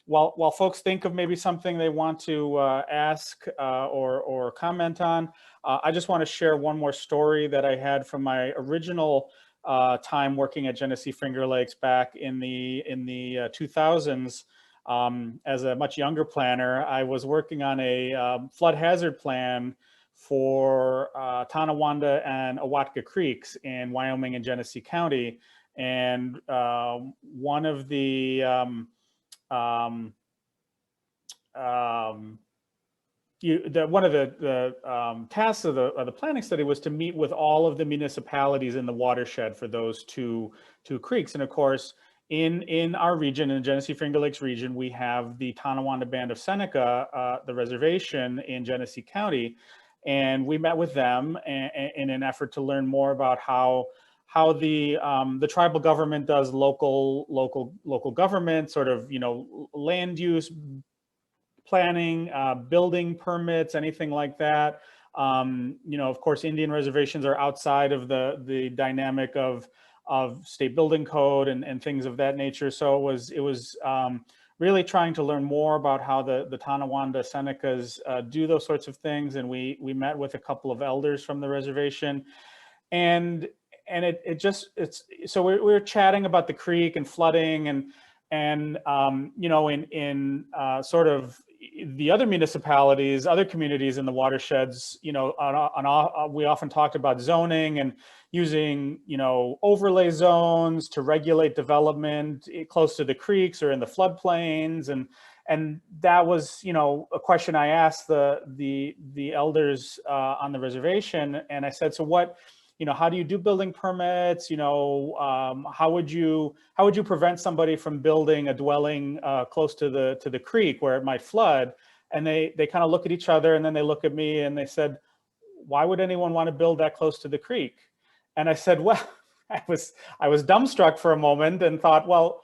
[SPEAKER 2] While folks think of maybe something they want to ask or comment on, I just want to share one more story that I had from my original time working at Genesee Finger Lakes back in the 2000s. As a much younger planner, I was working on a flood hazard plan for Tonawanda and Awatka Creeks in Wyoming and Genesee County. And one of the one of the tasks of the planning study was to meet with all of the municipalities in the watershed for those two creeks. And of course, in our region, in the Genesee Finger Lakes region, we have the Tonawanda Band of Seneca, the reservation in Genesee County. And we met with them in an effort to learn more about how the tribal government does local government, sort of, land use planning, building permits, anything like that. Of course, Indian reservations are outside of the dynamic of state building code and things of that nature. So it was really trying to learn more about how the Tonawanda Senecas do those sorts of things. And we met with a couple of elders from the reservation, and so we're chatting about the creek and flooding and in sort of the other municipalities, other communities in the watersheds, we often talked about zoning and using, overlay zones to regulate development close to the creeks or in the floodplains. And that was, a question I asked the elders on the reservation. And I said, so what, how do you do building permits? How would you prevent somebody from building a dwelling close to the creek where it might flood? And they kind of look at each other, and then they look at me and they said, why would anyone want to build that close to the creek? And I said, well, I was dumbstruck for a moment and thought, well,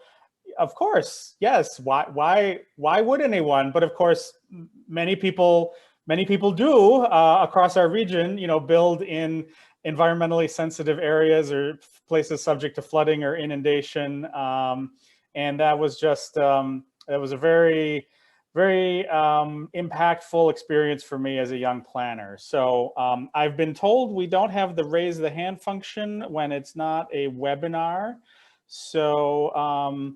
[SPEAKER 2] of course, yes. Why would anyone? But of course, many people do across our region, build in environmentally sensitive areas or places subject to flooding or inundation. And that was just, that was a very, very impactful experience for me as a young planner. So I've been told we don't have the raise the hand function when it's not a webinar. So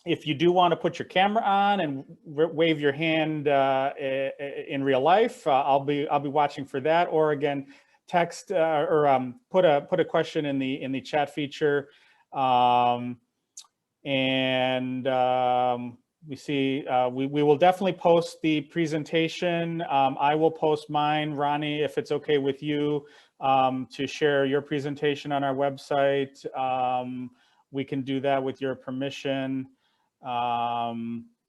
[SPEAKER 2] if you do want to put your camera on and wave your hand in real life, I'll be watching for that. Or again, text or put a question in the chat feature, we see we will definitely post the presentation. I will post mine, Ronnie, if it's okay with you, to share your presentation on our website. We can do that with your permission.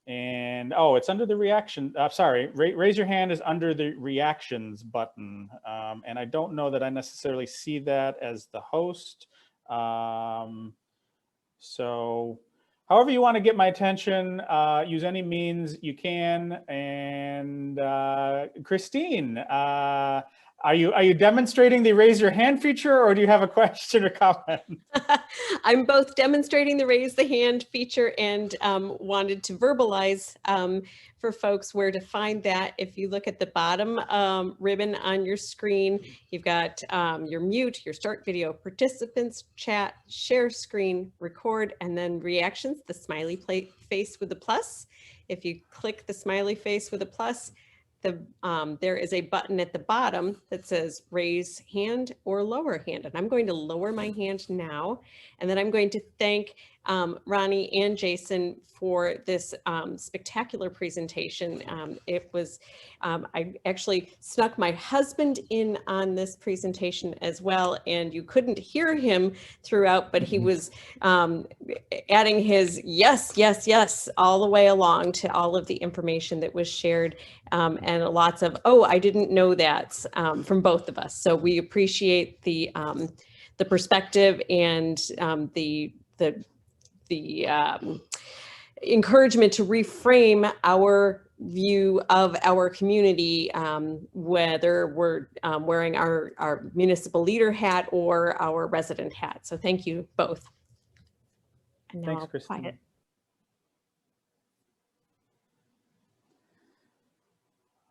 [SPEAKER 2] And it's under the reaction. Sorry, raise your hand is under the reactions button. And I don't know that I necessarily see that as the host. So however you want to get my attention, use any means you can. And Christine, are you demonstrating the raise your hand feature, or do you have a question or comment?
[SPEAKER 3] I'm both demonstrating the raise the hand feature and wanted to verbalize for folks where to find that. If you look at the bottom ribbon on your screen, you've got your mute, your start video, participants, chat, share screen, record, and then reactions, the smiley face with the plus. If you click the smiley face with a plus, there is a button at the bottom that says raise hand or lower hand. And I'm going to lower my hand now. And then I'm going to thank Ronnie and Jason for this spectacular presentation. It was, I actually snuck my husband in on this presentation as well, and you couldn't hear him throughout, but he was adding his yes, yes, yes, all the way along to all of the information that was shared, and lots of, oh, I didn't know that, from both of us. So we appreciate the perspective and the encouragement to reframe our view of our community, whether we're wearing our municipal leader hat or our resident hat. So thank you both. And now
[SPEAKER 2] Thanks,
[SPEAKER 3] I'll
[SPEAKER 2] Christine.
[SPEAKER 3] quiet.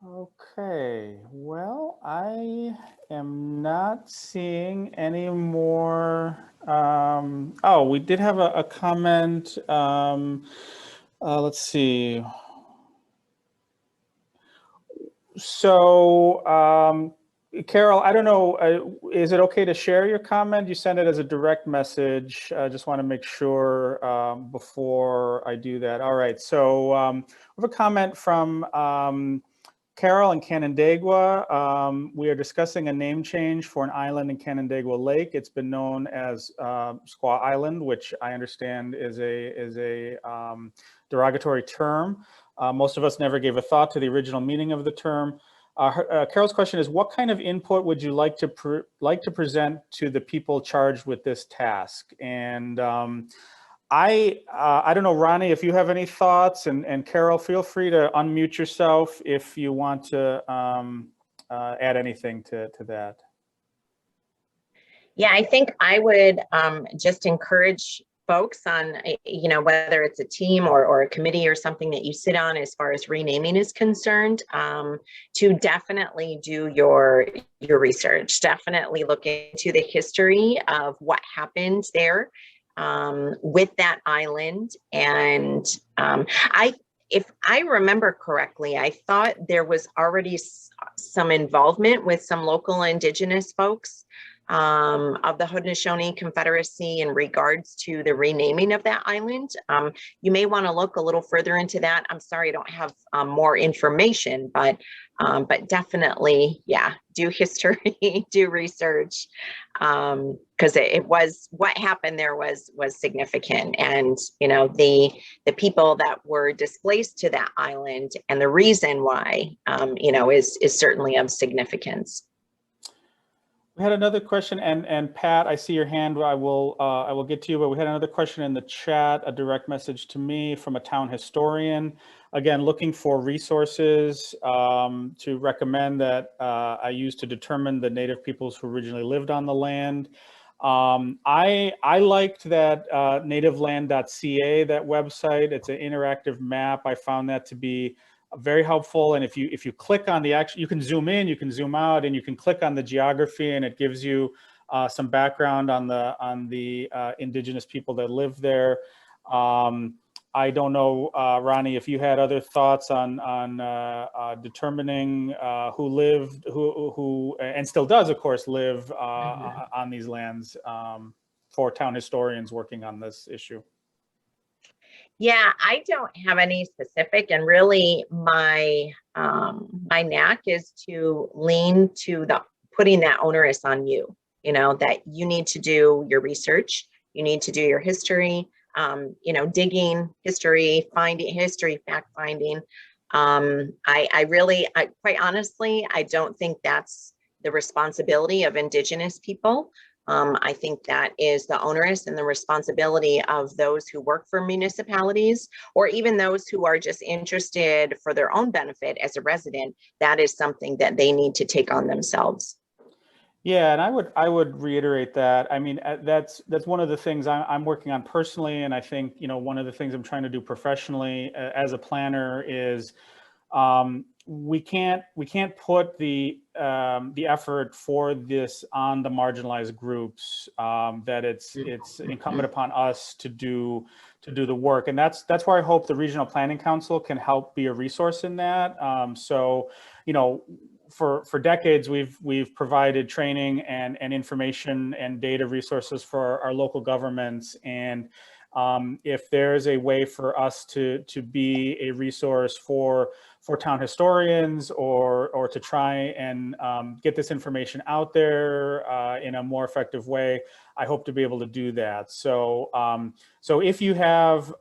[SPEAKER 2] Okay, well, I am not seeing any more. Oh, we did have a comment. Let's see. So, Carol, I don't know, is it okay to share your comment? You sent it as a direct message. I just want to make sure before I do that. All right, so we have a comment from Carol in Canandaigua. We are discussing a name change for an island in Canandaigua Lake. It's been known as Squaw Island, which I understand is a derogatory term. Most of us never gave a thought to the original meaning of the term. Carol's question is, what kind of input would you like to present to the people charged with this task? And I don't know, Ronnie, if you have any thoughts, and Carol, feel free to unmute yourself if you want to add anything to that.
[SPEAKER 1] Yeah, I think I would just encourage folks on, you know, whether it's a team or a committee or something that you sit on as far as renaming is concerned, to definitely do your research, definitely look into the history of what happened there with that island. And if I remember correctly, I thought there was already some involvement with some local Indigenous folks of the Haudenosaunee Confederacy in regards to the renaming of that island. You may want to look a little further into that. I'm sorry, I don't have more information, but definitely, yeah, do history, do research, because it was, what happened there was significant. And, you know, the people that were displaced to that island and the reason why, you know, is certainly of significance.
[SPEAKER 2] We had another question, and Pat, I see your hand. I will get to you, but we had another question in the chat, a direct message to me from a town historian. Again, looking for resources to recommend that I use to determine the Native peoples who originally lived on the land. I liked that nativeland.ca, that website. It's an interactive map. I found that to be very helpful. And if you click on the actual, you can zoom in, you can zoom out, and you can click on the geography, and it gives you some background on the Indigenous people that live there. I don't know, Ronnie, if you had other thoughts on determining who lived, who and still does, of course, live on these lands for town historians working on this issue.
[SPEAKER 1] Yeah, I don't have any specific, and really my my knack is to lean to the putting that onus on you, you know, that you need to do your research, you need to do your history, you know, digging history, finding history, fact finding. I really, quite honestly, I don't think that's the responsibility of Indigenous people. I think that is the onerous and the responsibility of those who work for municipalities, or even those who are just interested for their own benefit as a resident. That is something that they need to take on themselves.
[SPEAKER 2] Yeah, and I would reiterate that. I mean, that's one of the things I'm working on personally, and I think, you know, one of the things I'm trying to do professionally as a planner is we can't put the effort for this on the marginalized groups. That it's incumbent upon us to do the work, and that's where I hope the Regional Planning Council can help be a resource in that. So, you know, for decades we've provided training and information and data resources for our local governments, and if there's a way for us to be a resource for town historians, or to try and get this information out there in a more effective way, I hope to be able to do that. So so if you have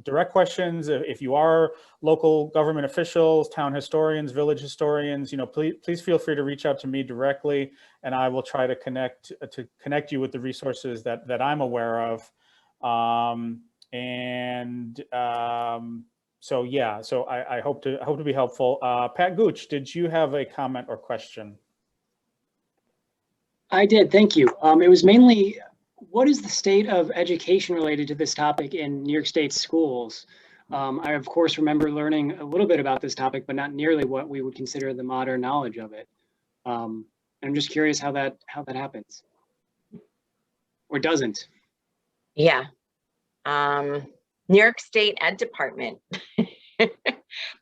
[SPEAKER 2] direct questions, if you are local government officials, town historians, village historians, please feel free to reach out to me directly, and I will try to connect you with the resources that I'm aware of. So yeah, so I hope to be helpful. Pat Gooch, did you have a comment or question?
[SPEAKER 4] I did, thank you. It was mainly, what is the state of education related to this topic in New York State schools? I, of course, remember learning a little bit about this topic, but not nearly what we would consider the modern knowledge of it. I'm just curious how that happens, or doesn't.
[SPEAKER 1] Yeah. New York State Ed Department.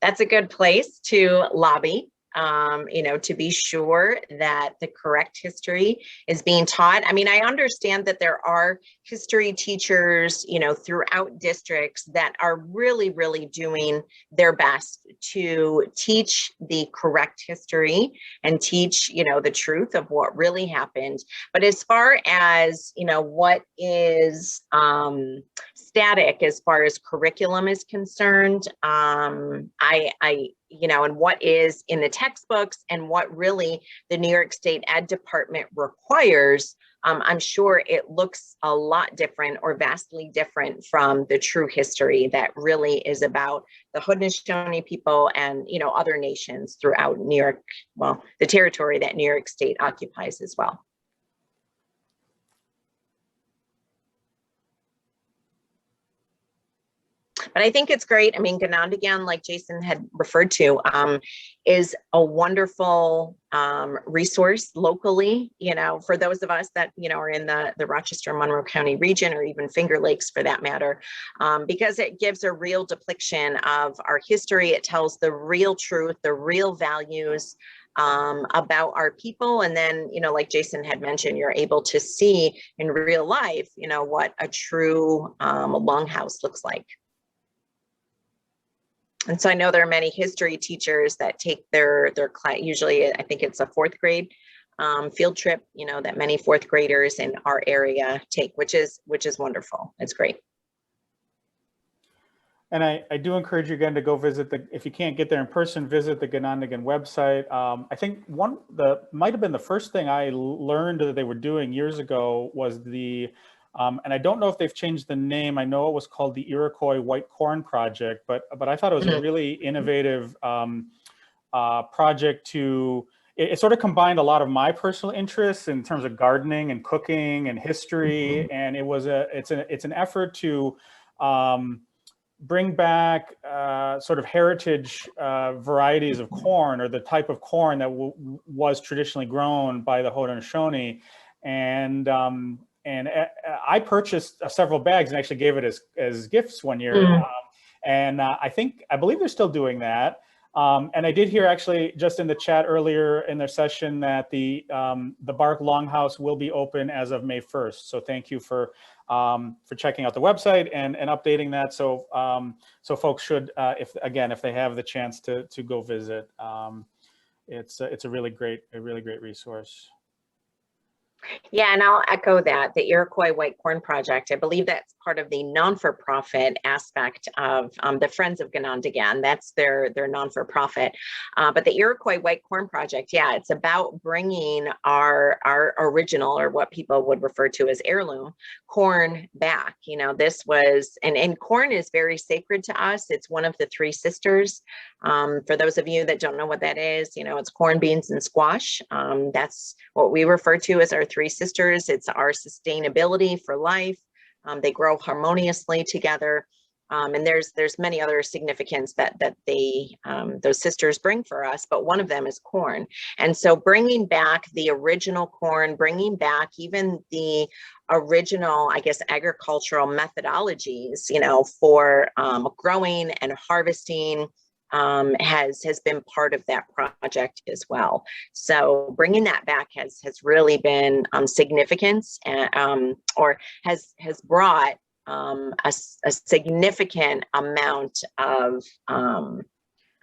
[SPEAKER 1] That's a good place to lobby. To be sure that the correct history is being taught. I mean, I understand that there are history teachers, throughout districts that are really, really doing their best to teach the correct history and teach, the truth of what really happened. But as far as, what is static as far as curriculum is concerned, and what is in the textbooks and what really the New York State Ed Department requires, I'm sure it looks a lot different or vastly different from the true history that really is about the Haudenosaunee people and, other nations throughout New York, well, the territory that New York State occupies as well. But I think it's great. I mean, Ganondagan, like Jason had referred to, is a wonderful resource locally, for those of us that, are in the Rochester, Monroe County region, or even Finger Lakes for that matter, because it gives a real depiction of our history. It tells the real truth, the real values about our people. And then, like Jason had mentioned, you're able to see in real life, what a true longhouse looks like. And so I know there are many history teachers that take their class, usually I think it's a 4th grade field trip, that many 4th graders in our area take, which is wonderful. It's great.
[SPEAKER 2] And I do encourage you again to go visit if you can't get there in person, visit the Ganondagan website. I think might have been the first thing I learned that they were doing years ago was and I don't know if they've changed the name. I know it was called the Iroquois White Corn Project, but I thought it was a really innovative project it sort of combined a lot of my personal interests in terms of gardening and cooking and history. And it's an effort to bring back sort of heritage varieties of corn, or the type of corn that was traditionally grown by the Haudenosaunee. And I purchased several bags and actually gave it as gifts one year. I believe they're still doing that. And I did hear actually just in the chat earlier in their session that the Bark Longhouse will be open as of May 1st. So thank you for checking out the website and updating that. So folks should, if they have the chance to go visit, it's a really great resource.
[SPEAKER 1] Yeah, and I'll echo that. The Iroquois White Corn Project, I believe that's part of the non-for-profit aspect of the Friends of Ganondagan. That's their non-for-profit. But the Iroquois White Corn Project, yeah, it's about bringing our original, or what people would refer to as heirloom, corn back. This was, and corn is very sacred to us. It's one of the 3 sisters. For those of you that don't know what that is, it's corn, beans, and squash. That's what we refer to as our 3 sisters. It's our sustainability for life. They grow harmoniously together. And there's many other significance that those sisters bring for us, but one of them is corn. And so bringing back the original corn, bringing back even the original, I guess, agricultural methodologies, for growing and harvesting has been part of that project as well. So bringing that back has really been significant, or has brought a significant amount of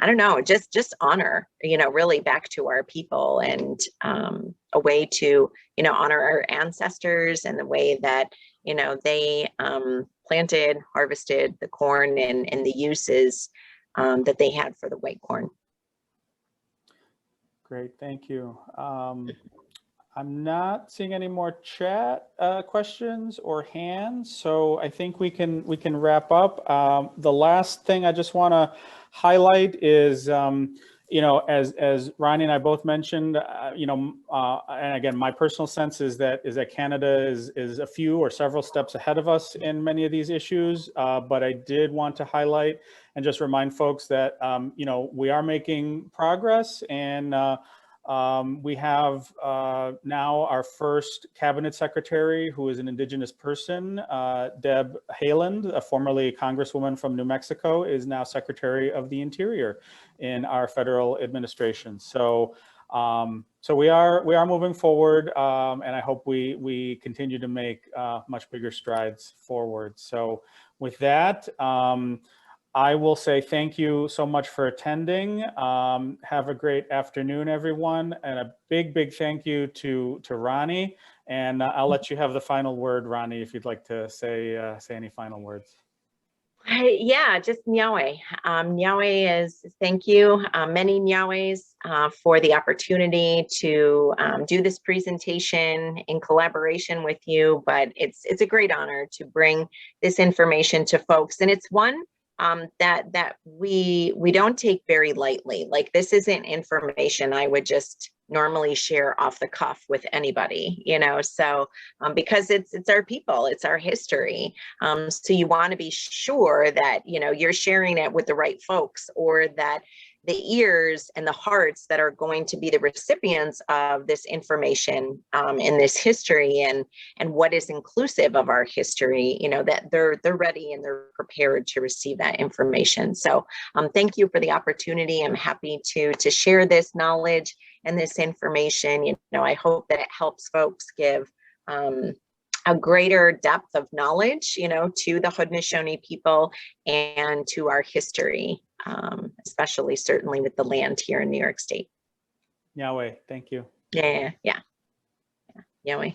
[SPEAKER 1] I don't know, just honor, really back to our people, and a way to, honor our ancestors and the way that, they planted, harvested the corn, and the uses that they had for the white corn.
[SPEAKER 2] Great, thank you. I'm not seeing any more chat questions or hands, so I think we can wrap up. The last thing I just want to highlight is, as Ronnie and I both mentioned, and again, my personal sense is that Canada is a few or several steps ahead of us in many of these issues. But I did want to highlight and just remind folks that we are making progress, and we have now our first cabinet secretary, who is an Indigenous person. Deb Haaland, formerly Congresswoman from New Mexico, is now Secretary of the Interior in our federal administration. So, we are moving forward, and I hope we continue to make much bigger strides forward. So, with that, I will say thank you so much for attending. Have a great afternoon, everyone, and a big thank you to Ronnie. And I'll let you have the final word, Ronnie, if you'd like to say any final words.
[SPEAKER 1] Yeah, just Nyawe. Nyawe is thank you, many Nyawes, for the opportunity to do this presentation in collaboration with you. But it's a great honor to bring this information to folks, and it's one that we don't take very lightly. Like, this isn't information I would just normally share off the cuff with anybody, so because it's our people, it's our history. So you want to be sure that, you're sharing it with the right folks, or that the ears and the hearts that are going to be the recipients of this information, in this history, and what is inclusive of our history, that they're ready and they're prepared to receive that information. So thank you for the opportunity. I'm happy to share this knowledge and this information. I hope that it helps folks give a greater depth of knowledge, to the Haudenosaunee people and to our history, especially certainly with the land here in New York State.
[SPEAKER 2] Yahweh, thank you.
[SPEAKER 1] Yeah. Yahweh.